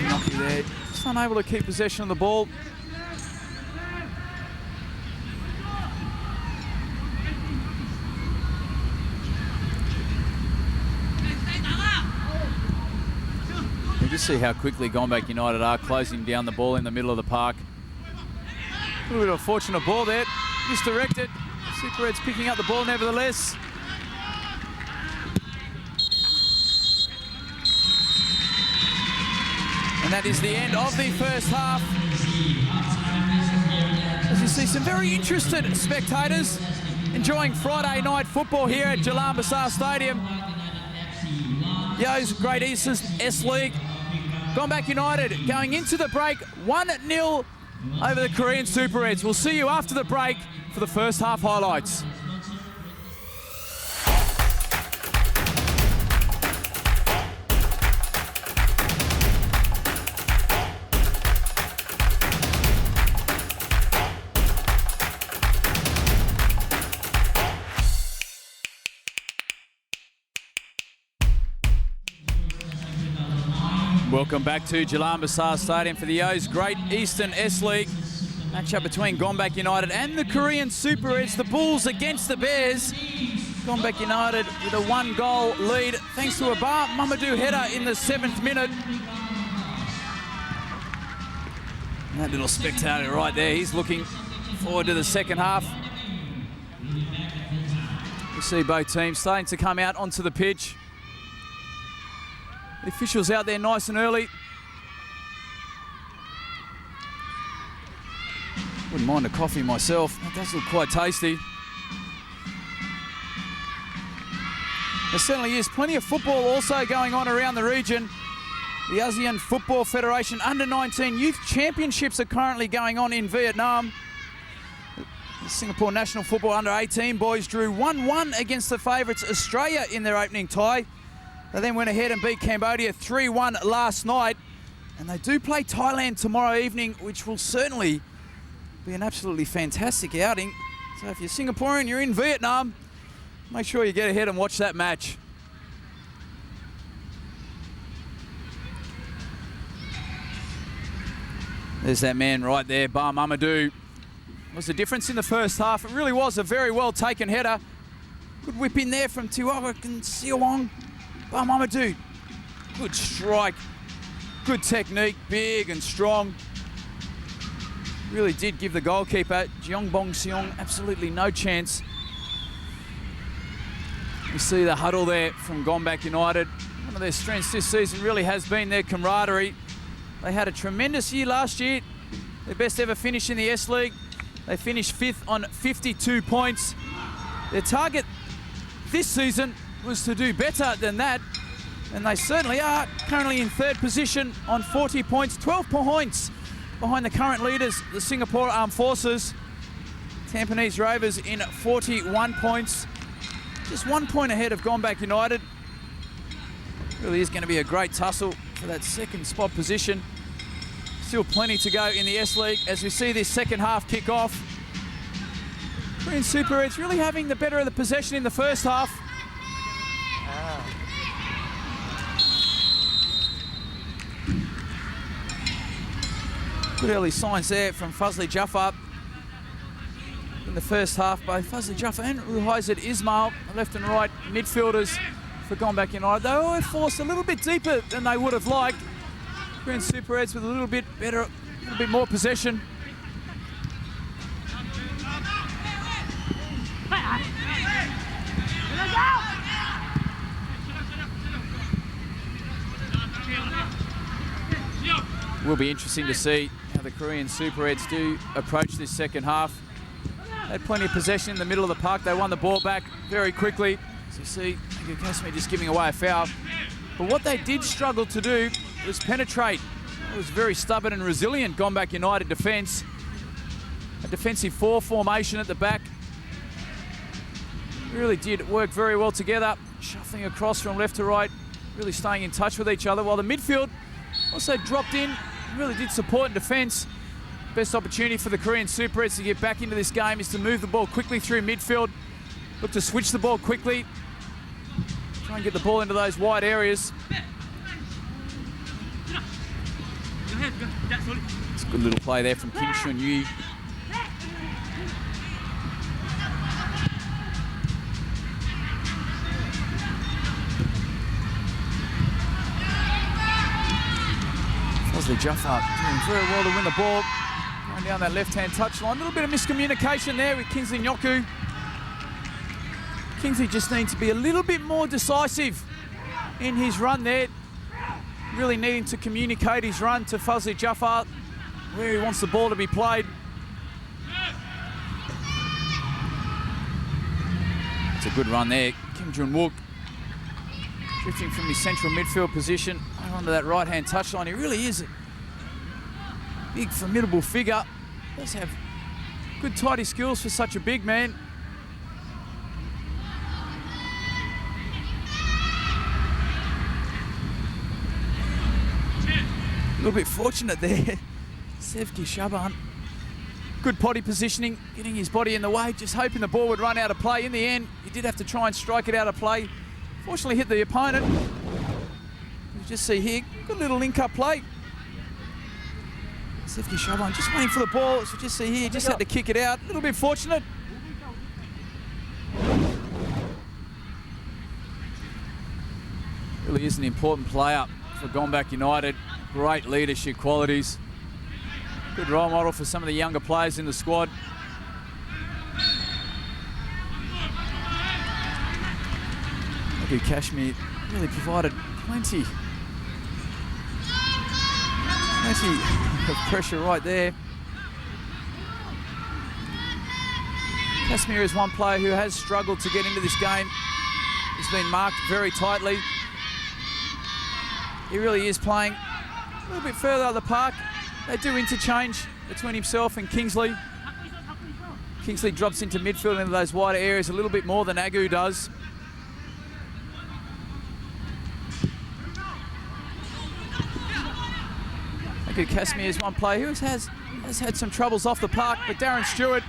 Knocky there, just unable to keep possession of the ball. Just see how quickly Gombak United are closing down the ball in the middle of the park. A little bit of a fortunate ball there, misdirected. Super Reds picking up the ball nevertheless. And that is the end of the first half. As you see, some very interested spectators enjoying Friday night football here at Jalan Besar Stadium. Yo's Great Eastern S.LEAGUE. Gombak United going into the break 1-0 over the Korean Super Reds. We'll see you after the break for the first half highlights. Welcome back to Jalan Besar Stadium for the Yo's Great Eastern S.LEAGUE. Matchup between Gombak United and the Korean Super Reds. The Bulls against the Bears. Gombak United with a 1-goal lead thanks to a Mamadou header in the 7th minute. That little spectator right there, he's looking forward to the second half. You see both teams starting to come out onto the pitch. The officials out there nice and early. Wouldn't mind a coffee myself. That does look quite tasty. There certainly is plenty of football also going on around the region. The ASEAN Football Federation Under-19 Youth Championships are currently going on in Vietnam. The Singapore National Football Under-18 boys drew 1-1 against the favourites Australia in their opening tie. They then went ahead and beat Cambodia 3-1 last night. And they do play Thailand tomorrow evening, which will certainly be an absolutely fantastic outing. So if you're Singaporean, you're in Vietnam, make sure you get ahead and watch that match. There's that man right there, Mamadou. Was the difference in the first half. It really was a very well taken header. Good whip in there from Tuawak and Siawang. Mamadou, good strike, good technique, big and strong. Really did give the goalkeeper, Jeongbong Seong, absolutely no chance. You see the huddle there from Gombak United. One of their strengths this season really has been their camaraderie. They had a tremendous year last year, their best ever finish in the S-League. They finished 5th on 52 points. Their target this season was to do better than that, and they certainly are currently in 3rd position on 40 points, 12 points behind the current leaders, the Singapore Armed Forces. Tampines Rovers in 41 points, just 1 point ahead of Gombak United. Really is going to be a great tussle for that 2nd spot position. Still plenty to go in the S-League as we see this second half kick off. Korean Super Reds really having the better of the possession in the first half. Good early signs there from Fazli Jafar in the first half. Both Fazli Jafar and Ruhaizat Ismail, the left and right midfielders for Gombak United. They were forced a little bit deeper than they would have liked. Korean Super Reds with a little bit better, a little bit more possession. Will be interesting to see how the Korean Super Reds do approach this second half. They had plenty of possession in the middle of the park. They won the ball back very quickly. As you see, Kasmi just giving away a foul. But what they did struggle to do was penetrate. It was very stubborn and resilient Gombak United defence. A defensive 4 formation at the back. Really did work very well together, shuffling across from left to right, really staying in touch with each other, while the midfield also dropped in, really did support and defence. Best opportunity for the Korean Super Reds to get back into this game is to move the ball quickly through midfield, look to switch the ball quickly, try and get the ball into those wide areas. It's a good little play there from Kim Shun Yu. Fazli Jafar doing very well to win the ball. Going down that left-hand touchline. A little bit of miscommunication there with Kingsley Nyoku. Kingsley just needs to be a little bit more decisive in his run there. Really needing to communicate his run to Fazli Jafar, where he wants the ball to be played. It's a good run there. Kim Jun-wook drifting from his central midfield position onto that right-hand touchline. He really is a big, formidable figure. Does have good tidy skills for such a big man. A little bit fortunate there. Sevki Shaban. Good potty positioning, getting his body in the way, just hoping the ball would run out of play. In the end, he did have to try and strike it out of play. Fortunately hit the opponent. You just see here, good little link-up play. Sevki Shaban just waiting for the ball. As you just see here, just had to kick it out. A little bit fortunate. really is an important player for Gombak United. Great leadership qualities. Good role model for some of the younger players in the squad. Mamadou Kashmir really provided plenty of pressure right there. Kashmir is one player who has struggled to get into this game. He's been marked very tightly. He really is playing a little bit further up the park. They do interchange between himself and Kingsley. Kingsley drops into midfield into those wider areas a little bit more than Agu does. Agu Kashmir is one player who has had some troubles off the park, but Darren Stewart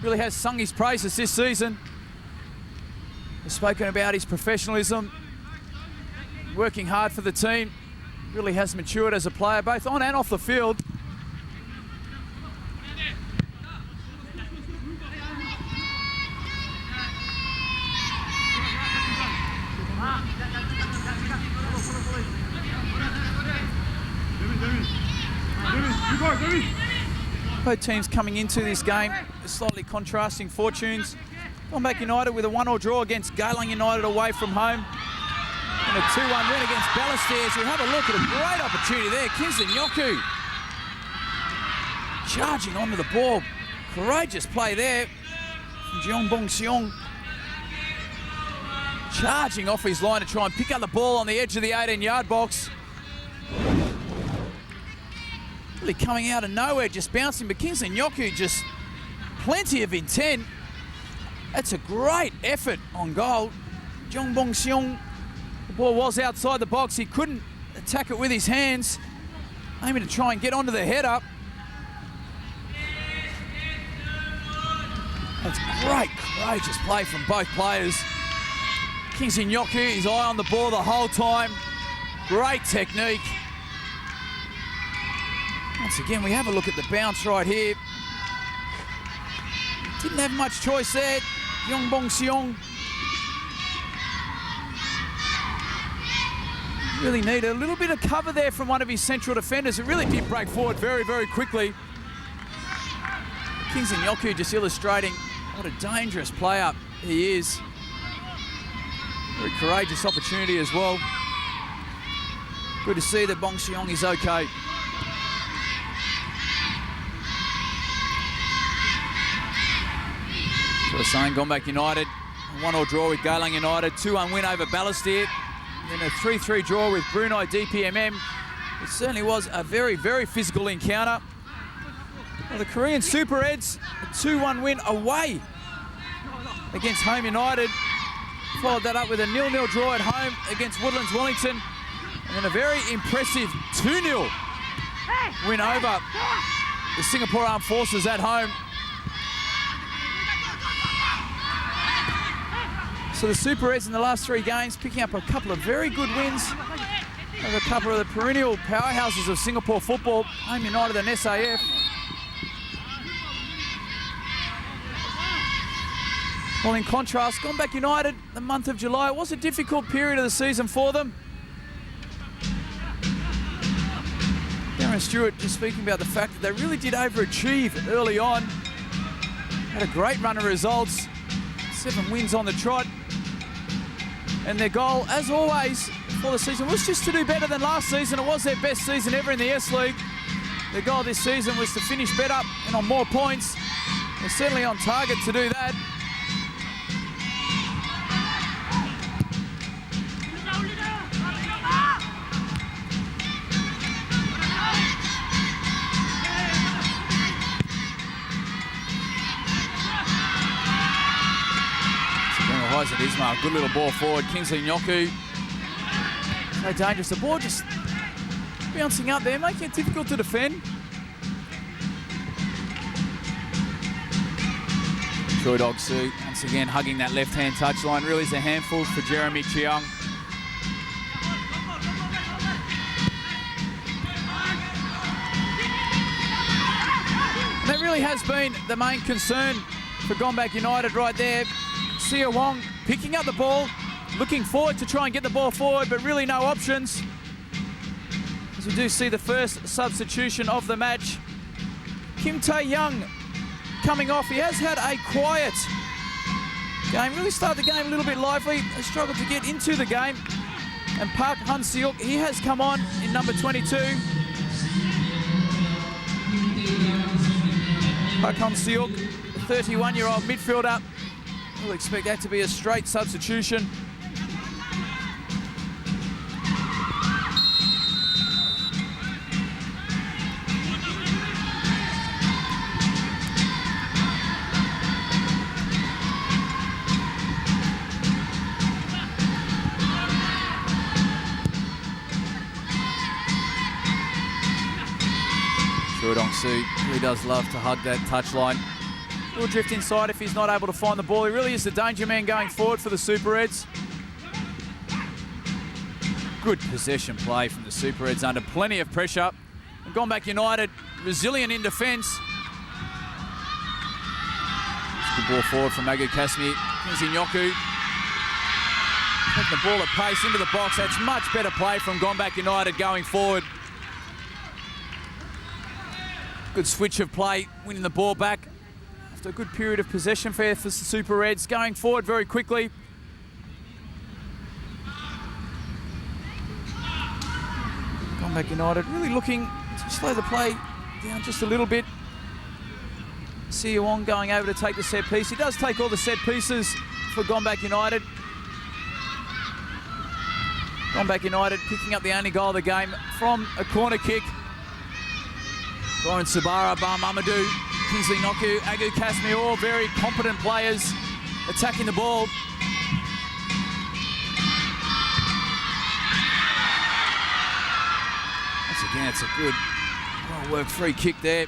really has sung his praises this season. He's spoken about his professionalism, working hard for the team. Really has matured as a player, both on and off the field. Both teams coming into this game with slightly contrasting fortunes. Gombak United with a 1-1 draw against Jalan United away from home. And a 2-1 win against Ballastairs. We'll have a look at a great opportunity there. Kingsley Nyoku charging onto the ball. Courageous play there from Jeong Bong Seong. Charging off his line to try and pick up the ball on the edge of the 18-yard box. Really coming out of nowhere, just bouncing, but Kingsley Nyoku just plenty of intent. That's a great effort on goal. Jeong Bong Seong, the ball was outside the box. He couldn't attack it with his hands, aiming to try and get onto the header. That's great, courageous play from both players. Kingsley Nyoku, his eye on the ball the whole time. Great technique. Once again, we have a look at the bounce right here. Didn't have much choice there. Jeong Bong Seong really needed a little bit of cover there from one of his central defenders. It really did break forward very, very quickly. Kingsley Nyoku just illustrating what a dangerous player he is. Very courageous opportunity as well. Good to see that Bong Seong is okay. So we're saying Gombak United, a 1-1 draw with Jalan United, 2-1 win over Ballastairs, then a 3-3 draw with Brunei DPMM. It certainly was a very, very physical encounter. Well, the Korean Super Reds, a 2-1 win away against Home United. Followed that up with a 0-0 draw at home against Woodlands Wellington. And then a very impressive 2-0 win over the Singapore Armed Forces at home. So the Super Reds in the last 3 games picking up a couple of very good wins over a couple of the perennial powerhouses of Singapore football, Home United and SAF. Well, in contrast, Gombak United, the month of July, it was a difficult period of the season for them. Darren Stewart just speaking about the fact that they really did overachieve early on. Had a great run of results, 7 wins on the trot. And their goal, as always, for the season was just to do better than last season. It was their best season ever in the S-League. Their goal this season was to finish better and on more points. They're certainly on target to do that. It is, Mark. Good little ball forward. Kingsley Nyoku. So dangerous. The ball just bouncing up there, making it difficult to defend. Choi Dog-soo once again hugging that left-hand touchline. Really is a handful for Jeremy Chiang. And that really has been the main concern for Gombak United right there. Sia Wong picking up the ball, looking forward to try and get the ball forward, but really no options. As we do see the first substitution of the match. Kim Tae-young coming off. He has had a quiet game. Really started the game a little bit lively. Has struggled to get into the game. And Park Han-seok, he has come on in number 22. Park Han-seok, the 31-year-old midfielder. We'll expect that to be a straight substitution. Jo-yoon really does love to hug that touchline. Will drift inside if he's not able to find the ball. He really is the danger man going forward for the Super Reds. Good possession play from the Super Reds under plenty of pressure. And Gombak United, resilient in defence. Good ball forward from Mamadou Kasmi. Kinzinyoku taking the ball at pace into the box. That's much better play from Gombak United going forward. Good switch of play, winning the ball back after a good period of possession for the Super Reds. Going forward very quickly. Gombak United really looking to slow the play down just a little bit. Jo-yoon going over to take the set piece. He does take all the set pieces for Gombak United. Gombak United picking up the only goal of the game from a corner kick. Goran Sabara, Mamadou, Kingsley Noku, Agu Kasmi, all very competent players attacking the ball. Once again, it's a good, well-worked free kick there.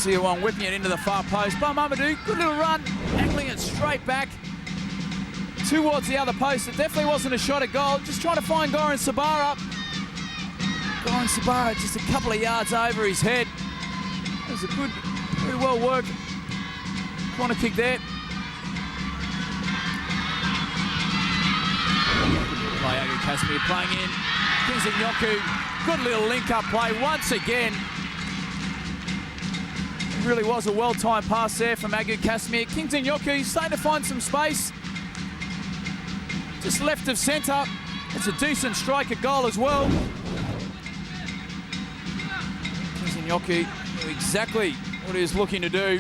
Jo-yoon whipping it into the far post. Mamadou, good little run, angling it straight back towards the other post. It definitely wasn't a shot at goal. Just trying to find Goran Sabara. Goran Sabara just a couple of yards over his head. That was a good, very well worked corner kick there. Play Agu Kasmi playing in. Kinzinyoku, good little link-up play once again. It really was a well-timed pass there from Agu Kasmi. Kinzinyoku starting to find some space. Just left of centre. It's a decent strike at goal as well. Kinzinyoku knew exactly what he was looking to do.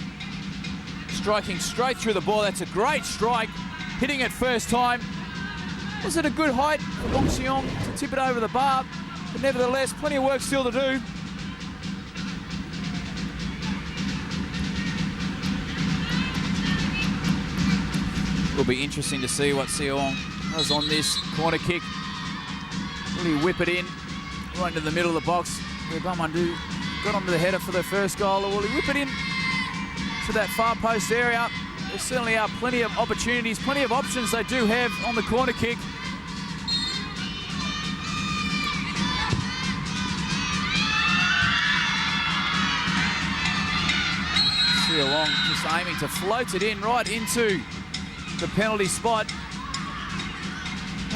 Striking straight through the ball. That's a great strike. Hitting it first time. Was it a good height for Bong Seong to tip it over the bar? But nevertheless, plenty of work still to do. Will be interesting to see what Jo-yoon does on this corner kick. Will he whip it in right into the middle of the box where Mamadou got onto the header for their first goal, or will he whip it in to that far post area? There certainly are plenty of opportunities, plenty of options they do have on the corner kick. Jo-yoon just aiming to float it in right into the penalty spot.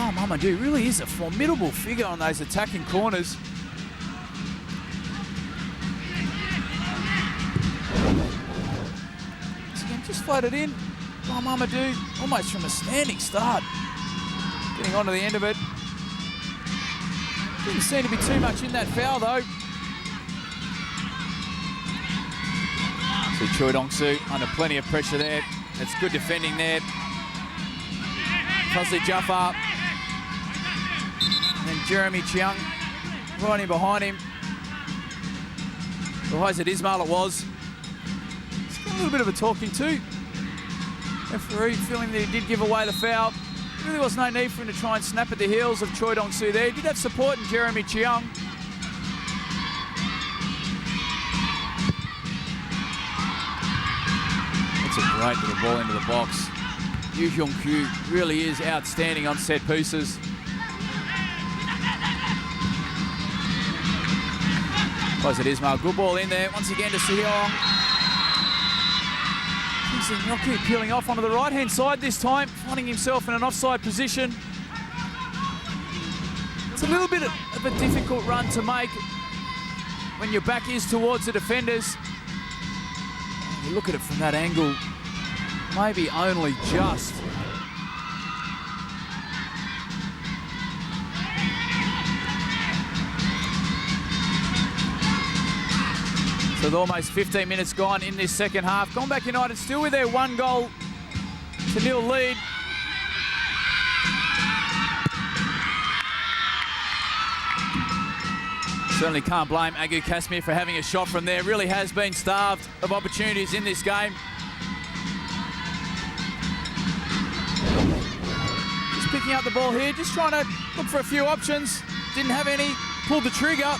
Oh, Mamadou really is a formidable figure on those attacking corners. Again, just float it in. Oh, Mamadou, almost from a standing start. Getting onto the end of it. Didn't seem to be too much in that foul, though. See Choi-Dong-soo under plenty of pressure there. That's good defending there. Fazli Jafar. And then Jeremy Chang right in behind him. Rahizat Ismail it was. It's got a little bit of a talking to. Referee feeling that he did give away the foul. There really was no need for him to try and snap at the heels of Choi-Dong-soo there. He did have support in Jeremy Chang. That's a great little ball into the box. Yoo Hyun-kyu really is outstanding on set pieces. Rahizat Ismail, good ball in there. Once again to Jo-yoon. Nyoku peeling off onto the right-hand side this time, finding himself in an offside position. It's a little bit of a difficult run to make when your back is towards the defenders. You look at it from that angle, maybe only just. So with almost 15 minutes gone in this second half. Gombak United still with their 1-0 to nil lead. Certainly can't blame Agu Kasmir for having a shot from there. Really has been starved of opportunities in this game. Just picking up the ball here, just trying to look for a few options. Didn't have any, pulled the trigger.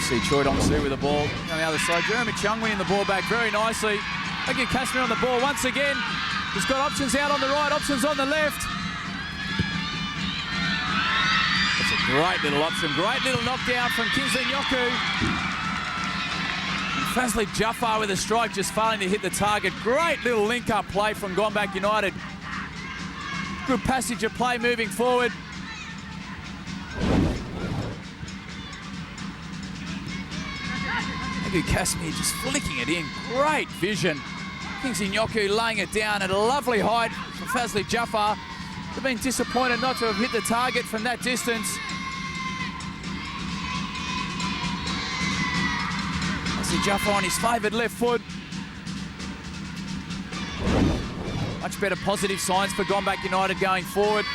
See Choi Dong-soo with the ball on the other side. Jeremy Chang winning the ball back very nicely. Agu Kasmir on the ball once again. He's got options out on the right, options on the left. That's a great little option, great little knockdown from Kingsley Nyoku. And Fazli Jafar with a strike, just failing to hit the target. Great little link-up play from Gombak United. Good passage of play moving forward. Agu Kasmir just flicking it in. Great vision. Kingsley Nyoku laying it down at a lovely height from Fazli Jafar. They've been disappointed not to have hit the target from that distance. Fazli Jafar on his favoured left foot. Much better positive signs for Gombak United going forward.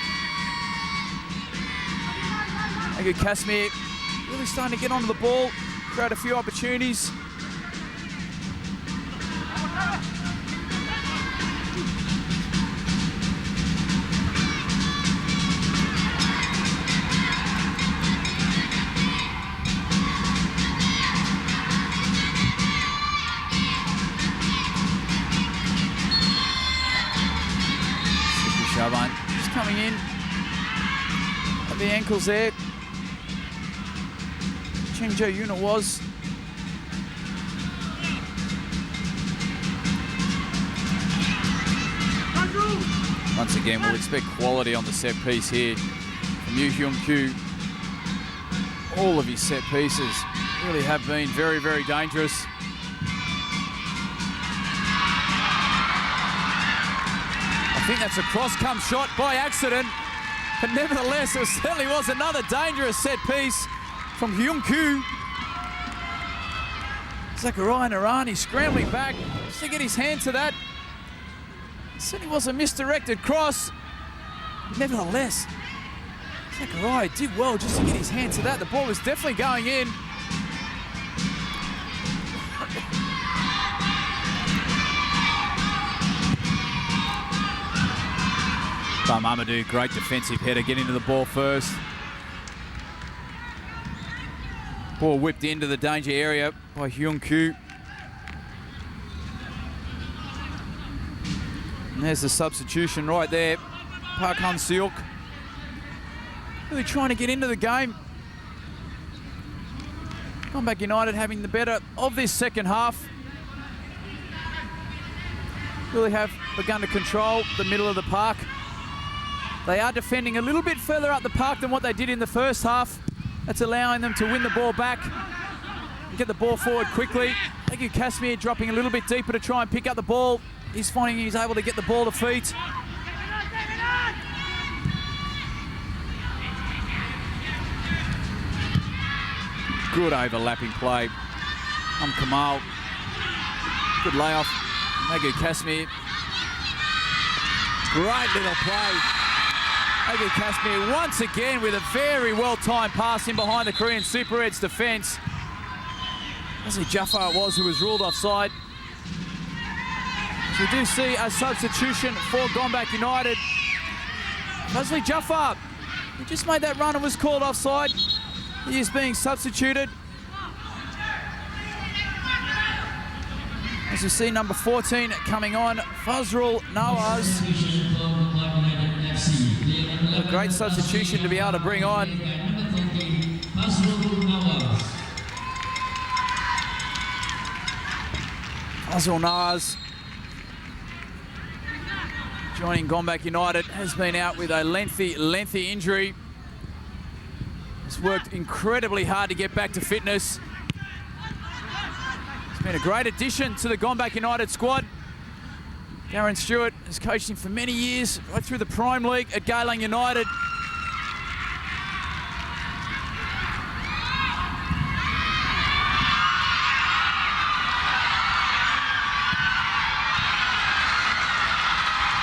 Agu Kasmir really starting to get onto the ball. Create a few opportunities. Shaban just coming in at the ankles there. Jo-yoon it was. Once again, we'll expect quality on the set piece here from Yoo Hyun-kyu. All of his set pieces really have been very, very dangerous. I think that's a cross-come shot by accident, but nevertheless, it certainly was another dangerous set piece from Hyun-kyu. Zachariah Narani scrambling back just to get his hand to that. Certainly was a misdirected cross. Nevertheless, Zachariah did well just to get his hand to that. The ball was definitely going in. Mamadou, great defensive header, getting to the ball first. Ball whipped into the danger area by Hyun-kyu. And there's the substitution right there. Park Han-seok really trying to get into the game. Gombak United having the better of this second half. Really have begun to control the middle of the park. They are defending a little bit further up the park than what they did in the first half. That's allowing them to win the ball back and get the ball forward quickly. Agu Kasmir dropping a little bit deeper to try and pick up the ball. He's finding he's able to get the ball to feet. Good overlapping play. Kamal. Good layoff. Agu Kasmir. Great little play. Agu Kasmir once again with a very well-timed pass in behind the Korean Super Reds defence. Fazli Jafar it was who was ruled offside. We do see a substitution for Gombak United. Fazli Jafar, he just made that run and was called offside. He is being substituted. As you see, number 14 coming on, Fazrul Nawaz. A great substitution to be able to bring on. Nas joining Gombak United has been out with a lengthy injury. He's worked incredibly hard to get back to fitness. He's been a great addition to the Gombak United squad. Darren Stewart has coached him for many years, right through the Prime League at Jalan United.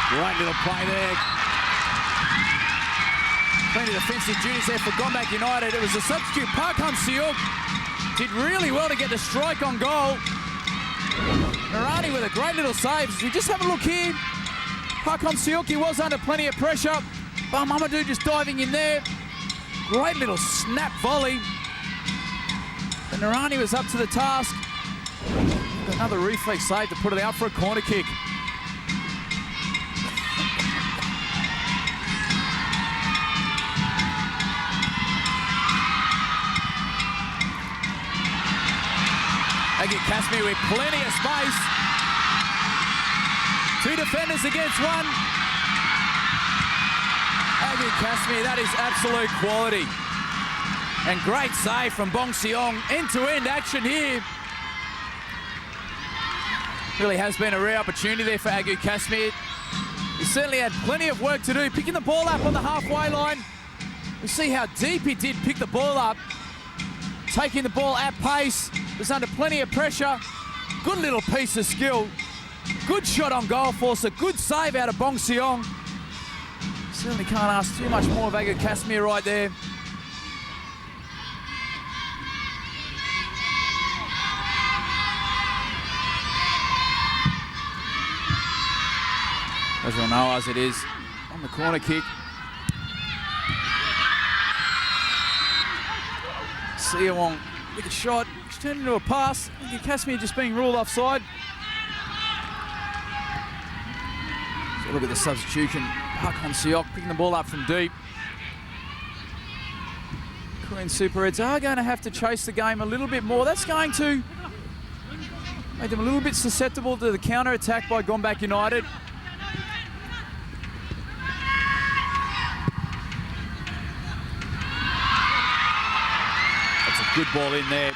Great little play there. Plenty of defensive duties there for Gombak United. It was a substitute, Park Hun-seok. Did really well to get the strike on goal. Narani with a great little save. As we just have a look here, Park Hun-seok, he was under plenty of pressure. But Mamadou just diving in there. Great little snap volley. And Narani was up to the task. Another reflex save to put it out for a corner kick. Kasmi with plenty of space. Two defenders against one. Kasmi, that is absolute quality. And great save from Bong Seong. End-to-end action here. Really has been a rare opportunity there for Kasmi. He certainly had plenty of work to do. Picking the ball up on the halfway line. We see how deep he did pick the ball up. Taking the ball at pace. Was under plenty of pressure. Good little piece of skill. Good shot on goal for us. A good save out of Bong Seong. Certainly can't ask too much more of Kasmi right there. As we'll know as it is on the corner kick. Seowong with a shot. Turned into a pass. Kasmi just being ruled offside. So look at the substitution. Park Hun-seok picking the ball up from deep. Korean Super Reds are going to have to chase the game a little bit more. That's going to make them a little bit susceptible to the counter-attack by Gombak United. That's a good ball in there.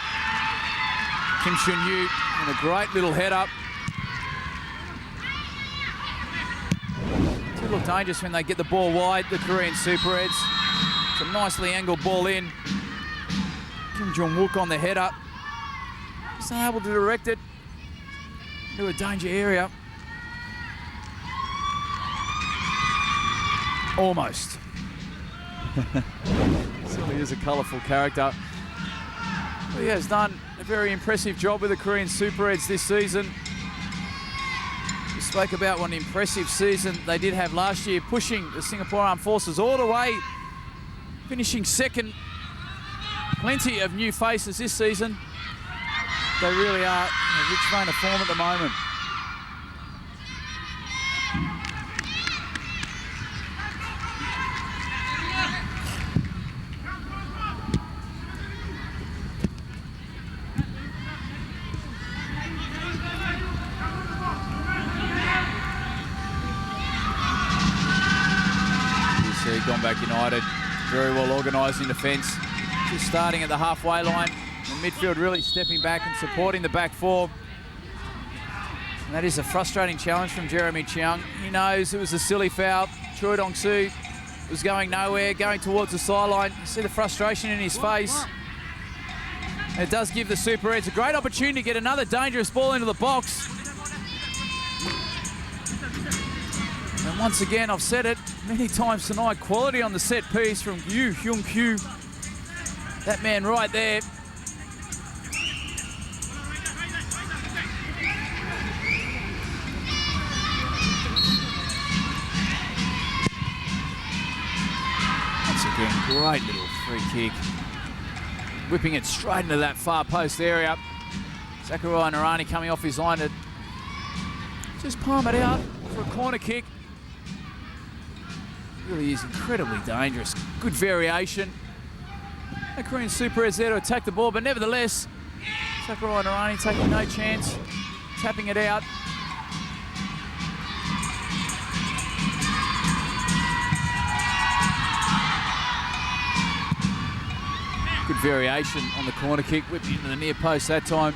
Kim Chun-yu and a great little head up. They look dangerous when they get the ball wide, the Korean Super Reds. It's a nicely angled ball in. Kim Jong-wook on the head up. Just unable to direct it into a danger area. Almost. Certainly is a colourful character. Well, he has done a very impressive job with the Korean Super Reds this season. We spoke about what an impressive season they did have last year, pushing the Singapore Armed Forces all the way, finishing second. Plenty of new faces this season. They really are in a rich vein of form at the moment. Gombak United, very well organised in defence. Just starting at the halfway line. The midfield really stepping back and supporting the back four. And that is a frustrating challenge from Jeremy Chang. He knows it was a silly foul. Choi Dong-soo was going nowhere, going towards the sideline. You see the frustration in his face. And it does give the Super Reds a great opportunity to get another dangerous ball into the box. And once again, I've said it many times tonight, quality on the set piece from Yoo Hyun-kyu. That man right there. Once again, great little free kick. Whipping it straight into that far post area. Sakurai Narani coming off his line to just palm it out for a corner kick. Really is incredibly dangerous. Good variation. The Korean Super Reds there to attack the ball, but nevertheless, Sakurai Narani taking no chance. tapping it out. Good variation on the corner kick, whipped into the near post that time.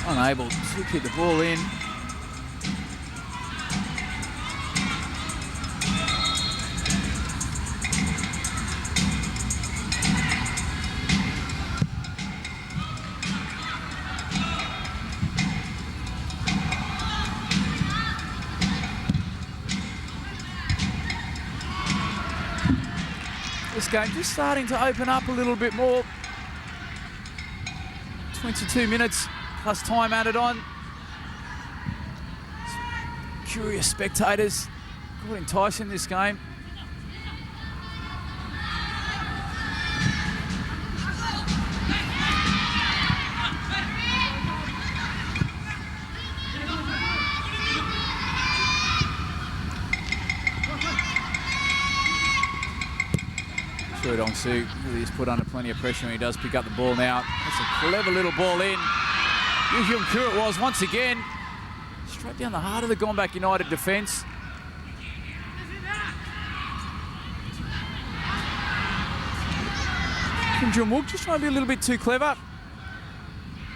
Unable to kick the ball in. This game just starting to open up a little bit more. 22 minutes plus time added on. Curious spectators quite enticing this game. Jo-yoon really is put under plenty of pressure and he does pick up the ball now. That's a clever little ball in. Jo-yoon it was once again. Straight down the heart of the Gombak United defence. Kim Jong-wook just trying to be a little bit too clever.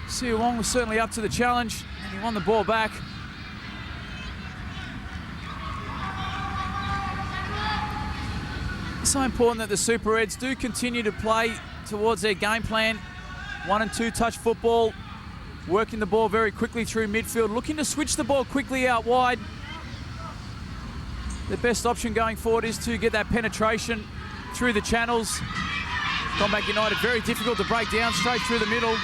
Siu Wong was certainly up to the challenge and he won the ball back. It's so important that the Super Reds do continue to play towards their game plan. 1 and 2 touch football, working the ball very quickly through midfield, looking to switch the ball quickly out wide. The best option going forward is to get that penetration through the channels. Gombak United very difficult to break down straight through the middle.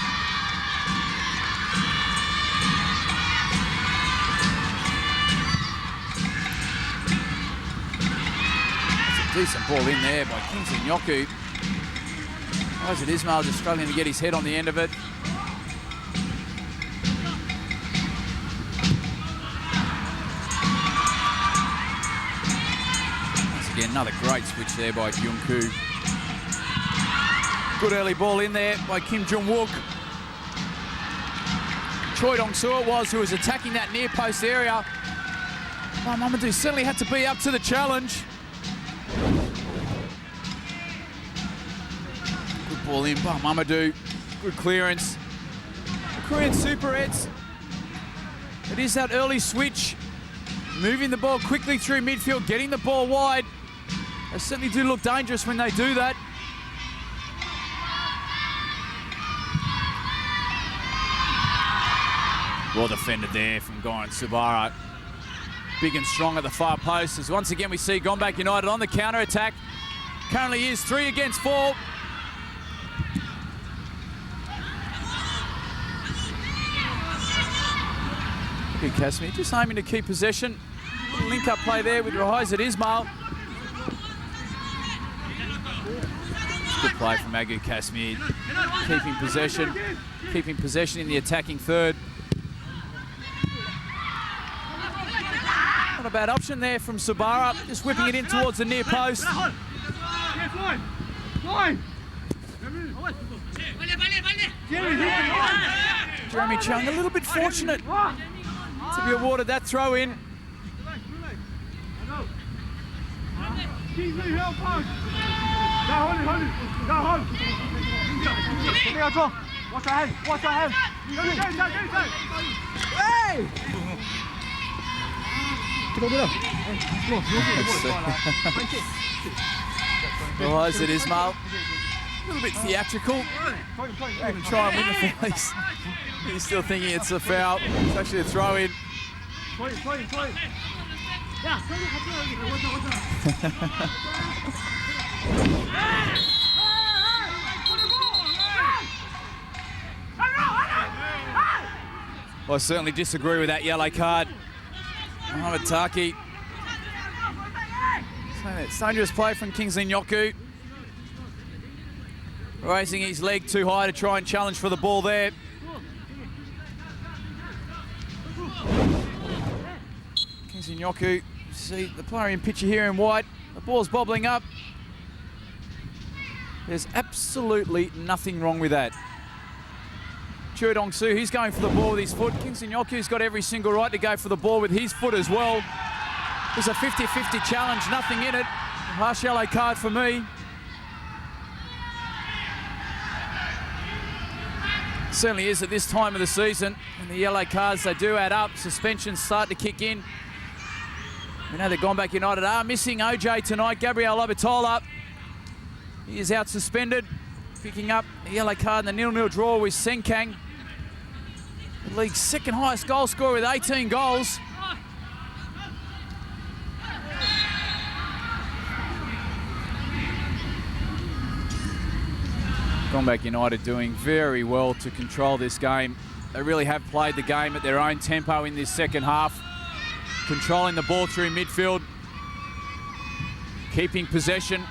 Decent ball in there by Kingsley-Nyoku. Isaac Ismail just struggling to get his head on the end of it. Once again, another great switch there by Kyung-koo. Good early ball in there by Kim Jong-wook. Choi Dong-soo it was who was attacking that near post area. Oh, Mamadou certainly had to be up to the challenge. Good ball in by Mamadou. Good clearance. The Korean Super Reds. It is that early switch. Moving the ball quickly through midfield, getting the ball wide. They certainly do look dangerous when they do that. Well defended there from Goran Subara. Big and strong at the far post. As once again we see Gombak United on the counter-attack. Currently is 3 against 4. Big Casimir just aiming to keep possession. Little link-up play there with Isaac Ismail. Good play from Agu Casimir. Keeping possession in the attacking third. Not a bad option there from Subara, just whipping it in towards the near post. Jeremy Chang a little bit fortunate to be awarded that throw in. Isaac Ismail, a little bit theatrical. Even try and win the face. He's still thinking it's a foul. It's actually a throw in. Well, I certainly disagree with that yellow card. Mohamed Taki. It's dangerous play from Kingsley-Nyoku. Raising his leg too high to try and challenge for the ball there. Kingsley-Nyoku See the player in picture here in white. The ball's bobbling up. There's absolutely nothing wrong with that. Jo-yoon, he's going for the ball with his foot. Kingston Yoku's got every single right to go for the ball with his foot as well. It's a 50-50 challenge, nothing in it. Harsh yellow card for me. Certainly is at this time of the season. And the yellow cards, they do add up. Suspensions start to kick in. We know that Gombak United are missing OJ tonight. Gabriel Labatola, he is out suspended. Picking up a yellow card in the 0-0 draw with Chang, the league's second highest goal scorer with 18 goals. Gombak United doing very well to control this game. They really have played the game at their own tempo in this second half, controlling the ball through midfield, keeping possession,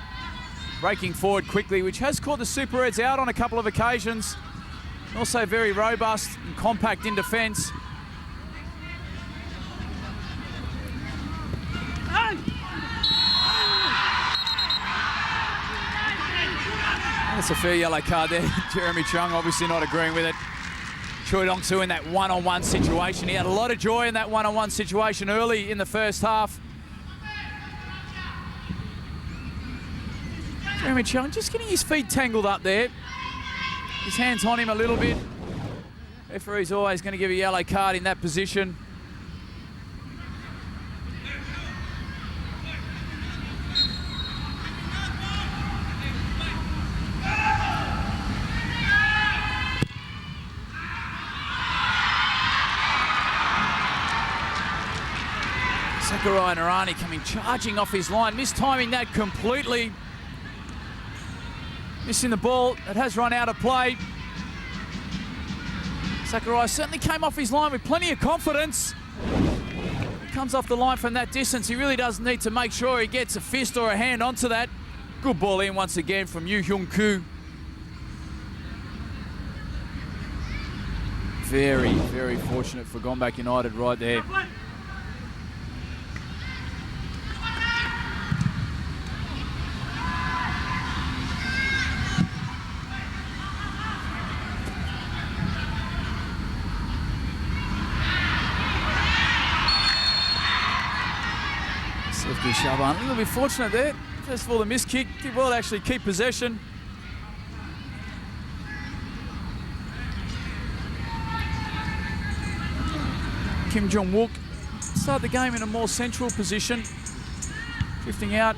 breaking forward quickly, which has caught the Super Reds out on a couple of occasions. Also very robust and compact in defence. That's a fair yellow card there. Jeremy Chang obviously not agreeing with it. Jo-yoon in that one-on-one situation. He had a lot of joy in that one-on-one situation early in the first half. Jeremy Chang just getting his feet tangled up there. His hands on him a little bit. Referee's always going to give a yellow card in that position. Sakurai and Arani coming charging off his line, mistiming that completely. Missing the ball, it has run out of play. Sakurai certainly came off his line with plenty of confidence. Comes off the line from that distance. He really does need to make sure he gets a fist or a hand onto that. Good ball in once again from Yoo-hyun-koo. Very, very fortunate for Gombak United right there. Shaban, a little bit fortunate there. First of all, the miss kick did well to actually keep possession. Kim Jong-wook started the game in a more central position, drifting out,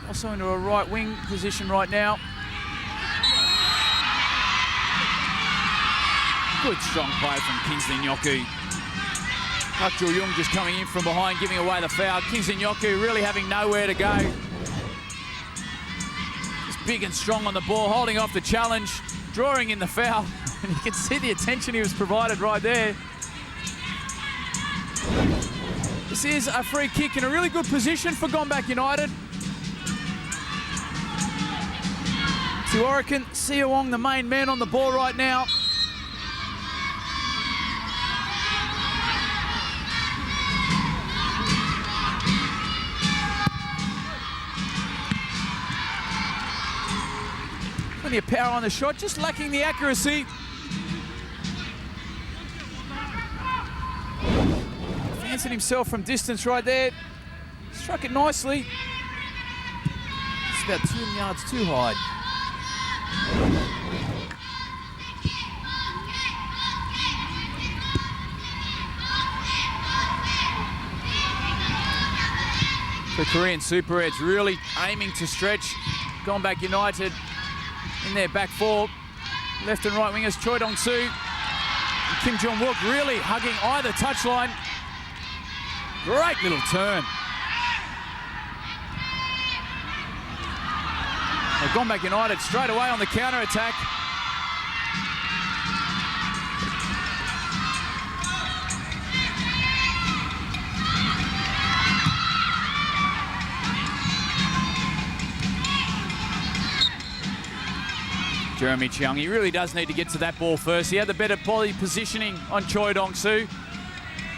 also into a right wing position right now. Good strong play from Kingston Yoku. Jo-yoon just coming in from behind, giving away the foul. Kingston Yoku really having nowhere to go. Just big and strong on the ball, holding off the challenge, drawing in the foul. And you can see the attention he was provided right there. This is a free kick in a really good position for Gombak United. Tuorican Siawong, the main man on the ball right now. Plenty of power on the shot, just lacking the accuracy. Fancying himself from distance right there. Struck it nicely. It's about 2 yards too high. The Korean Super Reds really aiming to stretch Gombak United in their back four. Left and right wingers Choi Dong-soo and Kim Jong-wook really hugging either touchline. Great little turn. Well, Gombak United straight away on the counter-attack. Jeremy Chang, he really does need to get to that ball first. He had the better body positioning on Choi Dong-soo.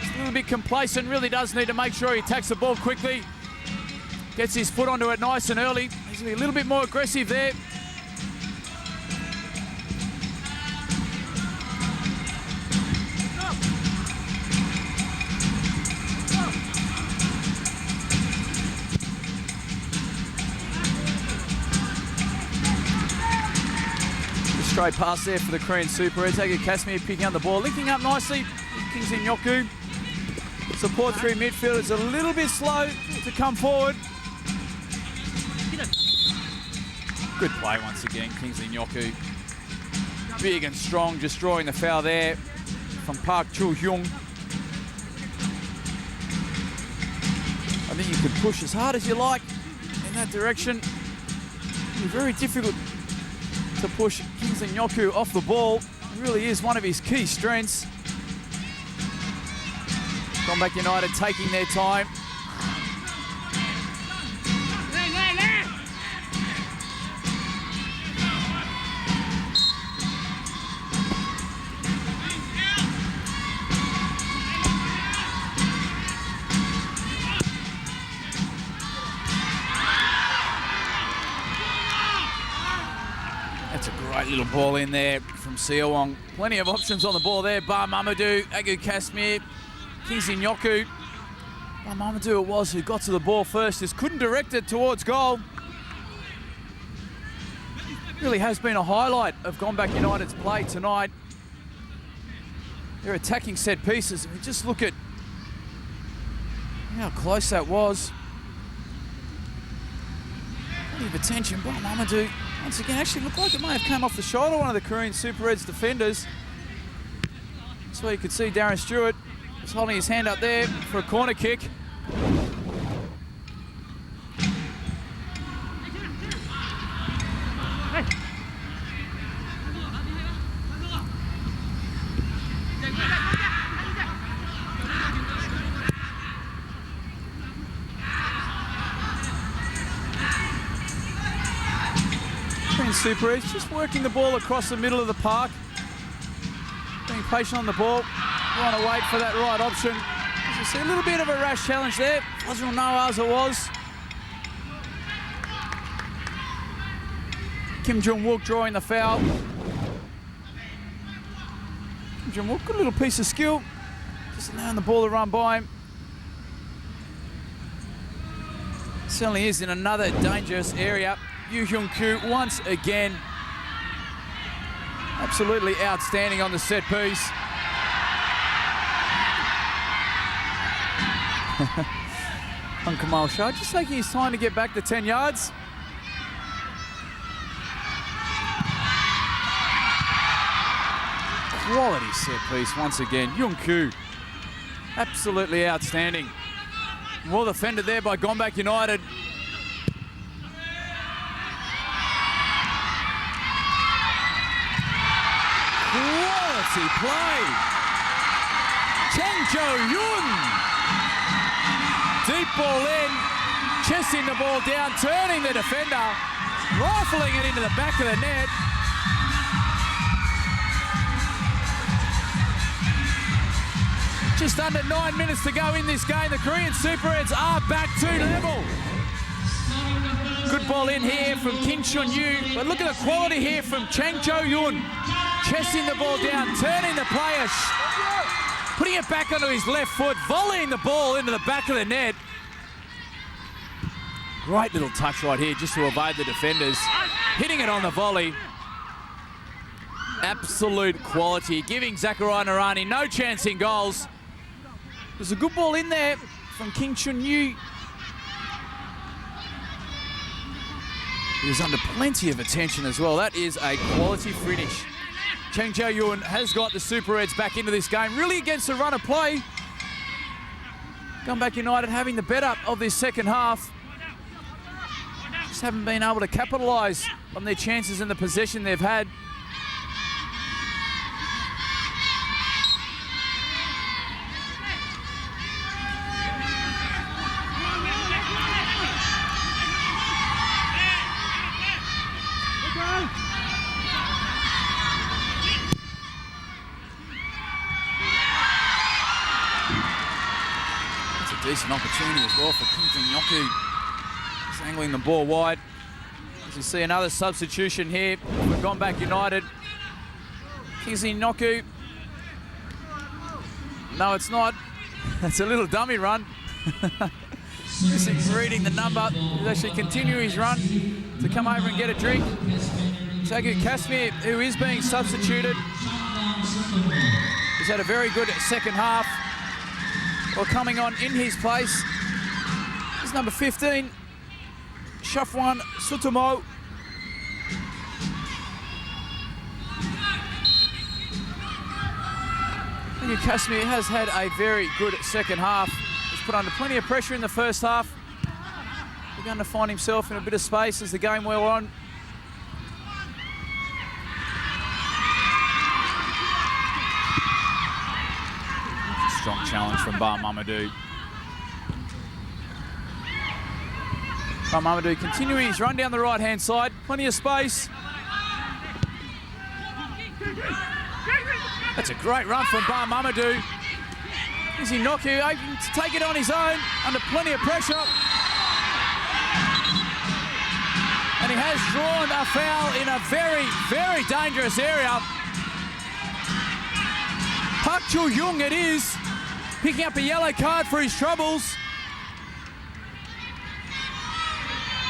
Just a little bit complacent, really does need to make sure he attacks the ball quickly. Gets his foot onto it nice and early. He's going to be a little bit more aggressive there. Straight pass there for the Korean Super Reds. Egu Kasmir picking up the ball, linking up nicely. Kingsley Nyoku. Support through midfield is a little bit slow to come forward. Good play once again, Kingsley Nyoku. Big and strong, just drawing the foul there from Park Chul-hyung. I think you could push as hard as you like in that direction. It'll be very difficult to push Kingsley Nyoku off the ball. It really is one of his key strengths. Gombak United taking their time. That's a great little ball in there from Seowong. Plenty of options on the ball there. Mamadou, Egu Kasmir, Kingsley Nyoku. Mamadou it was who got to the ball first, just couldn't direct it towards goal. Really has been a highlight of Gombak United's play tonight. They're attacking set pieces. And we just look at how close that was. Plenty of attention by Mamadou. Once again, actually looked like it may have come off the shoulder of one of the Korean Super Reds defenders. That's where you could see Darren Stewart was holding his hand up there for a corner kick. Super Reds just working the ball across the middle of the park. Being patient on the ball. You want to wait for that right option. As you see, a little bit of a rash challenge there. Wasn't know as it was. Kim Jung-wook drawing the foul. Kim Jung-wook, good little piece of skill. Just allowing the ball to run by him. Certainly is in another dangerous area. Yoo Hyun-koo once again absolutely outstanding on the set piece. On Kamal Shah just taking his time to get back to 10 yards. Quality set piece once again. Hyun-koo absolutely outstanding. Well defended there by Gombak United. Quality play. Chang Jo-yoon. Deep ball in, chesting the ball down, turning the defender, rifling it into the back of the net. Just under 9 minutes to go in this game. The Korean Super Reds are back to level. Good ball in here from Kim Chun-yu, but look at the quality here from Chang Jo-yoon. Chesting the ball down, turning the player, putting it back onto his left foot, volleying the ball into the back of the net. Great little touch right here just to evade the defenders. Hitting it on the volley. Absolute quality, giving Zachariah Narani no chance in goals. There's a good ball in there from Kim Chun-yu. He was under plenty of attention as well. That is a quality finish. Chang Jo-yoon has got the Super Reds back into this game, really against the run of play. Gombak United having the better of this second half. Just haven't been able to capitalise on their chances in the possession they've had. Decent opportunity as well for Kim Jong-yoku. He's angling the ball wide. As you see another substitution here for Gombak United. Kingsley Noku. No, it's not. It's a little dummy run. He's reading the number. He's actually continuing his run to come over and get a drink. Tagu Kasmir, who is being substituted, he's had a very good second half. Well, coming on in his place is number 15, Shafwan Sutomo. Tagu Kasmir has had a very good second half. He's put under plenty of pressure in the first half. Begun to find himself in a bit of space as the game went on. Strong challenge from Mamadou. Mamadou continuing his run down the right-hand side. Plenty of space. That's a great run from Mamadou. Izzy Noku able to take it on his own under plenty of pressure. And he has drawn a foul in a very, very dangerous area. Park Chul-young it is, picking up a yellow card for his troubles.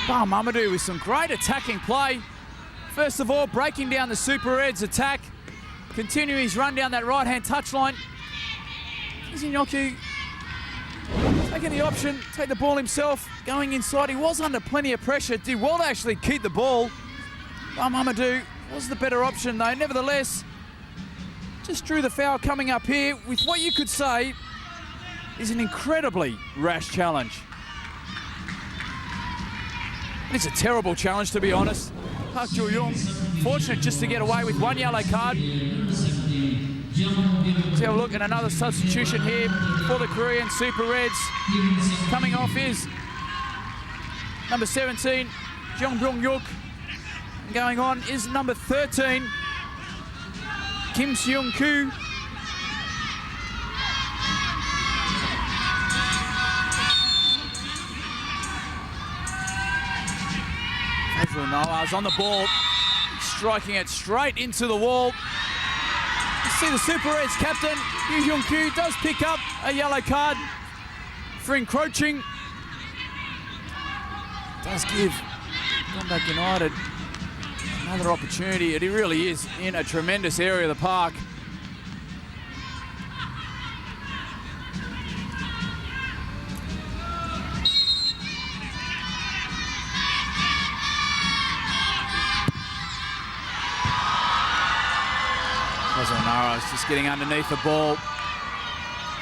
Mamadou with some great attacking play. First of all, breaking down the Super Reds attack. Continuing his run down that right-hand touchline. Izzy Noku taking the option, take the ball himself, going inside. He was under plenty of pressure, did well to actually keep the ball. Mamadou was the better option though. Nevertheless, just drew the foul coming up here with what you could say is an incredibly rash challenge. It's a terrible challenge, to be honest. Park Chul-young fortunate just to get away with one yellow card. Let's have a look at another substitution here for the Korean Super Reds. Coming off is number 17, Jong Byung-yuk. And going on is number 13, Kim Seung-koo. Noah's on the ball, striking it straight into the wall. You see the Super Reds captain, Yoo Hyun-koo, does pick up a yellow card for encroaching. Does give Gombak United another opportunity, and he really is in a tremendous area of the park. Is just getting underneath the ball.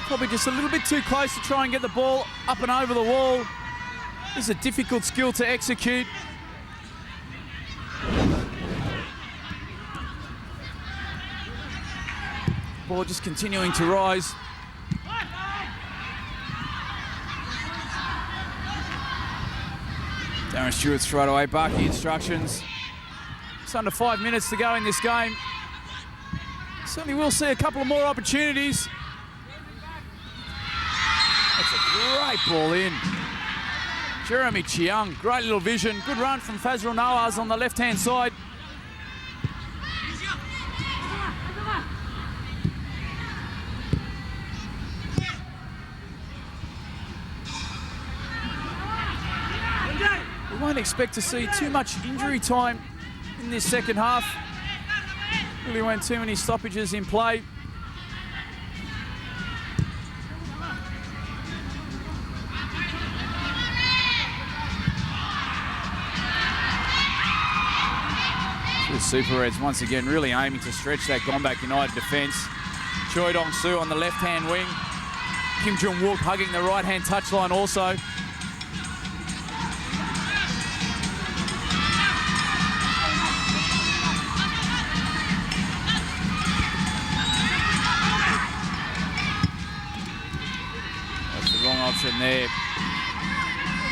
Probably just a little bit too close to try and get the ball up and over the wall. This is a difficult skill to execute. Ball just continuing to rise. Darren Stewart straight away barking instructions. It's under 5 minutes to go in this game. Certainly will see a couple of more opportunities. That's a great ball in. Jeremy Chiang, great little vision. Good run from Fazrul Nawaz on the left-hand side. We won't expect to see too much injury time in this second half. Really weren't too many stoppages in play. The Super Reds once again really aiming to stretch that Gombak United defence. Choi Dong-soo on the left-hand wing. Kim Jong-wook hugging the right-hand touchline also. Option there.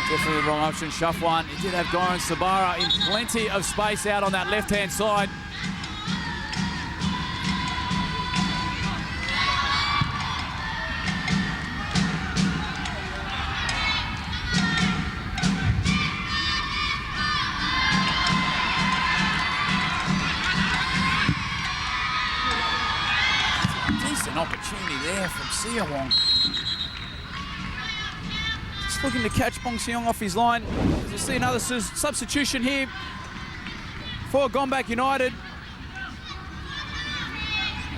Definitely the wrong option. Shafwan, he did have Goran Sabara in plenty of space out on that left-hand side. Seowong. Just looking to catch Bong Seong off his line. We'll see another substitution here for Gombak United.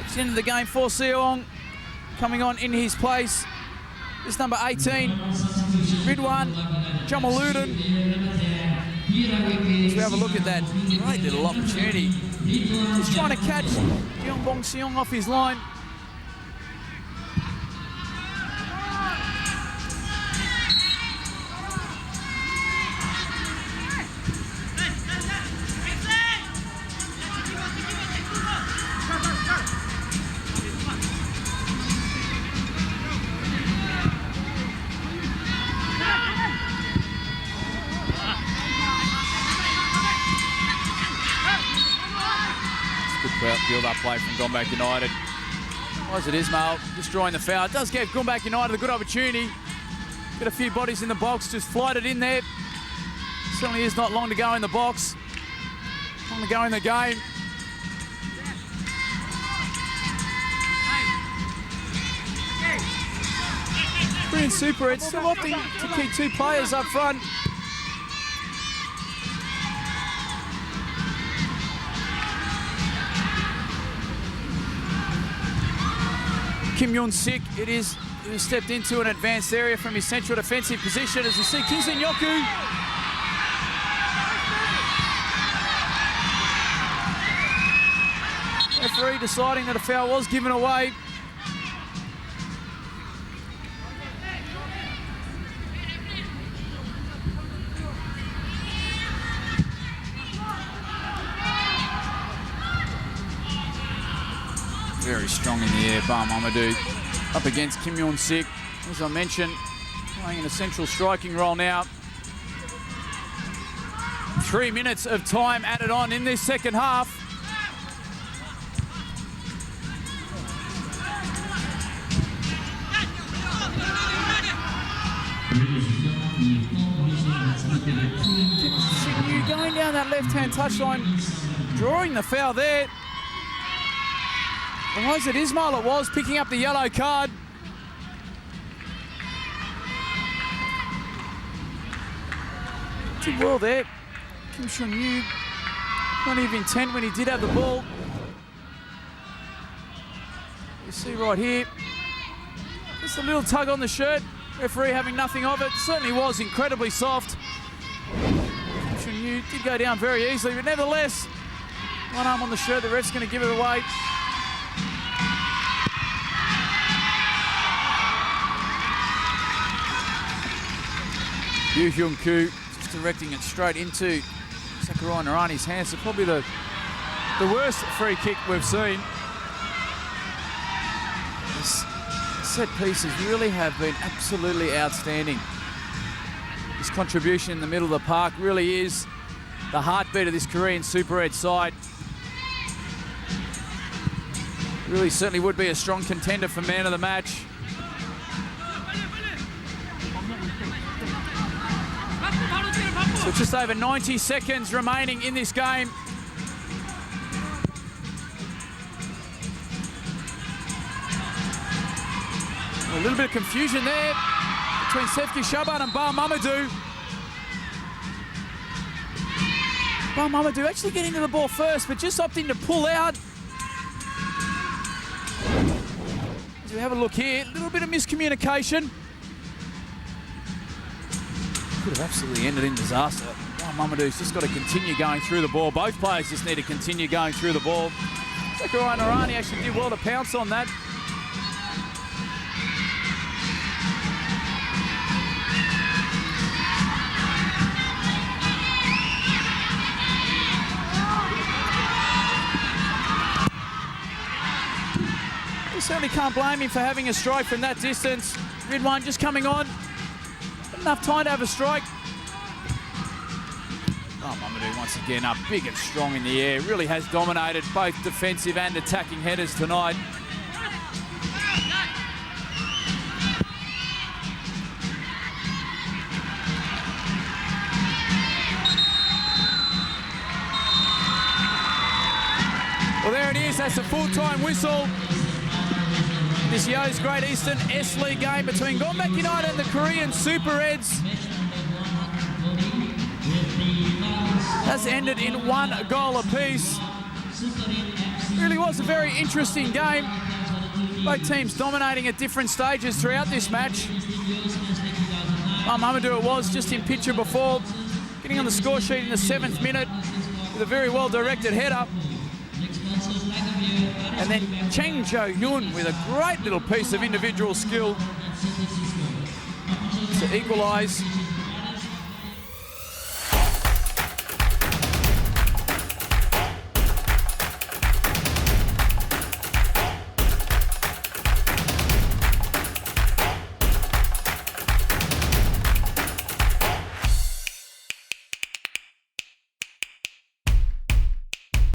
It's the end of the game for Seowong. Coming on in his place is number 18, Ridwan Jamaludin. As we have a look at that great little opportunity. He's trying to catch Gyeong Bong Seong off his line. Build-up play from Gombak United. As it is, Mal, destroying the foul. It does give Gombak United a good opportunity. Got a few bodies in the box, just flight it in there. Certainly is not long to go in the box. Long to go in the game. Korean Super, it's still opting to keep two players up front. Kim Yoon-sik, it is, who stepped into an advanced area from his central defensive position. As you see, Kingsley Nyoku. Referee deciding that a foul was given away. Very strong in the air, Mamadou up against Kim Yoon-sik. As I mentioned, playing in a central striking role now. 3 minutes of time added on in this second half. Going down that left-hand touchline, drawing the foul there. Isaac Ismail it was, picking up the yellow card. Did well there. Kim Seon-yu, plenty of intent when he did have the ball. You see right here, just a little tug on the shirt. Referee having nothing of it. Certainly was incredibly soft. Kim Seon-yu did go down very easily, but nevertheless, one arm on the shirt, the ref's going to give it away. Yoo Hyun-koo just directing it straight into Sakurai Narani's hands. So probably the worst free kick we've seen. This set pieces really have been absolutely outstanding. His contribution in the middle of the park really is the heartbeat of this Korean Super Red side. Really certainly would be a strong contender for man of the match. So just over 90 seconds remaining in this game. A little bit of confusion there between Sefki Shaban and Mamadou. Mamadou actually getting to the ball first, but just opting to pull out. As we have a look here, a little bit of miscommunication. Could have absolutely ended in disaster. Mamadou's just got to continue going through the ball. Both players just need to continue going through the ball. Sakurai Narani actually did well to pounce on that. You certainly can't blame him for having a strike from that distance. Ridwan just coming on. Enough time to have a strike. Mamadou once again up big and strong in the air. Really has dominated both defensive and attacking headers tonight. Well, there it is. That's a full-time whistle. This Yo's Great Eastern S.LEAGUE game between Gombak United and the Korean Super Reds has ended in 1 goal apiece. Really was a very interesting game. Both teams dominating at different stages throughout this match. Mamadou it was just in picture before, getting on the score sheet in the 7th minute with a very well-directed header. And then Chang Jo-yoon with a great little piece of individual skill to equalise.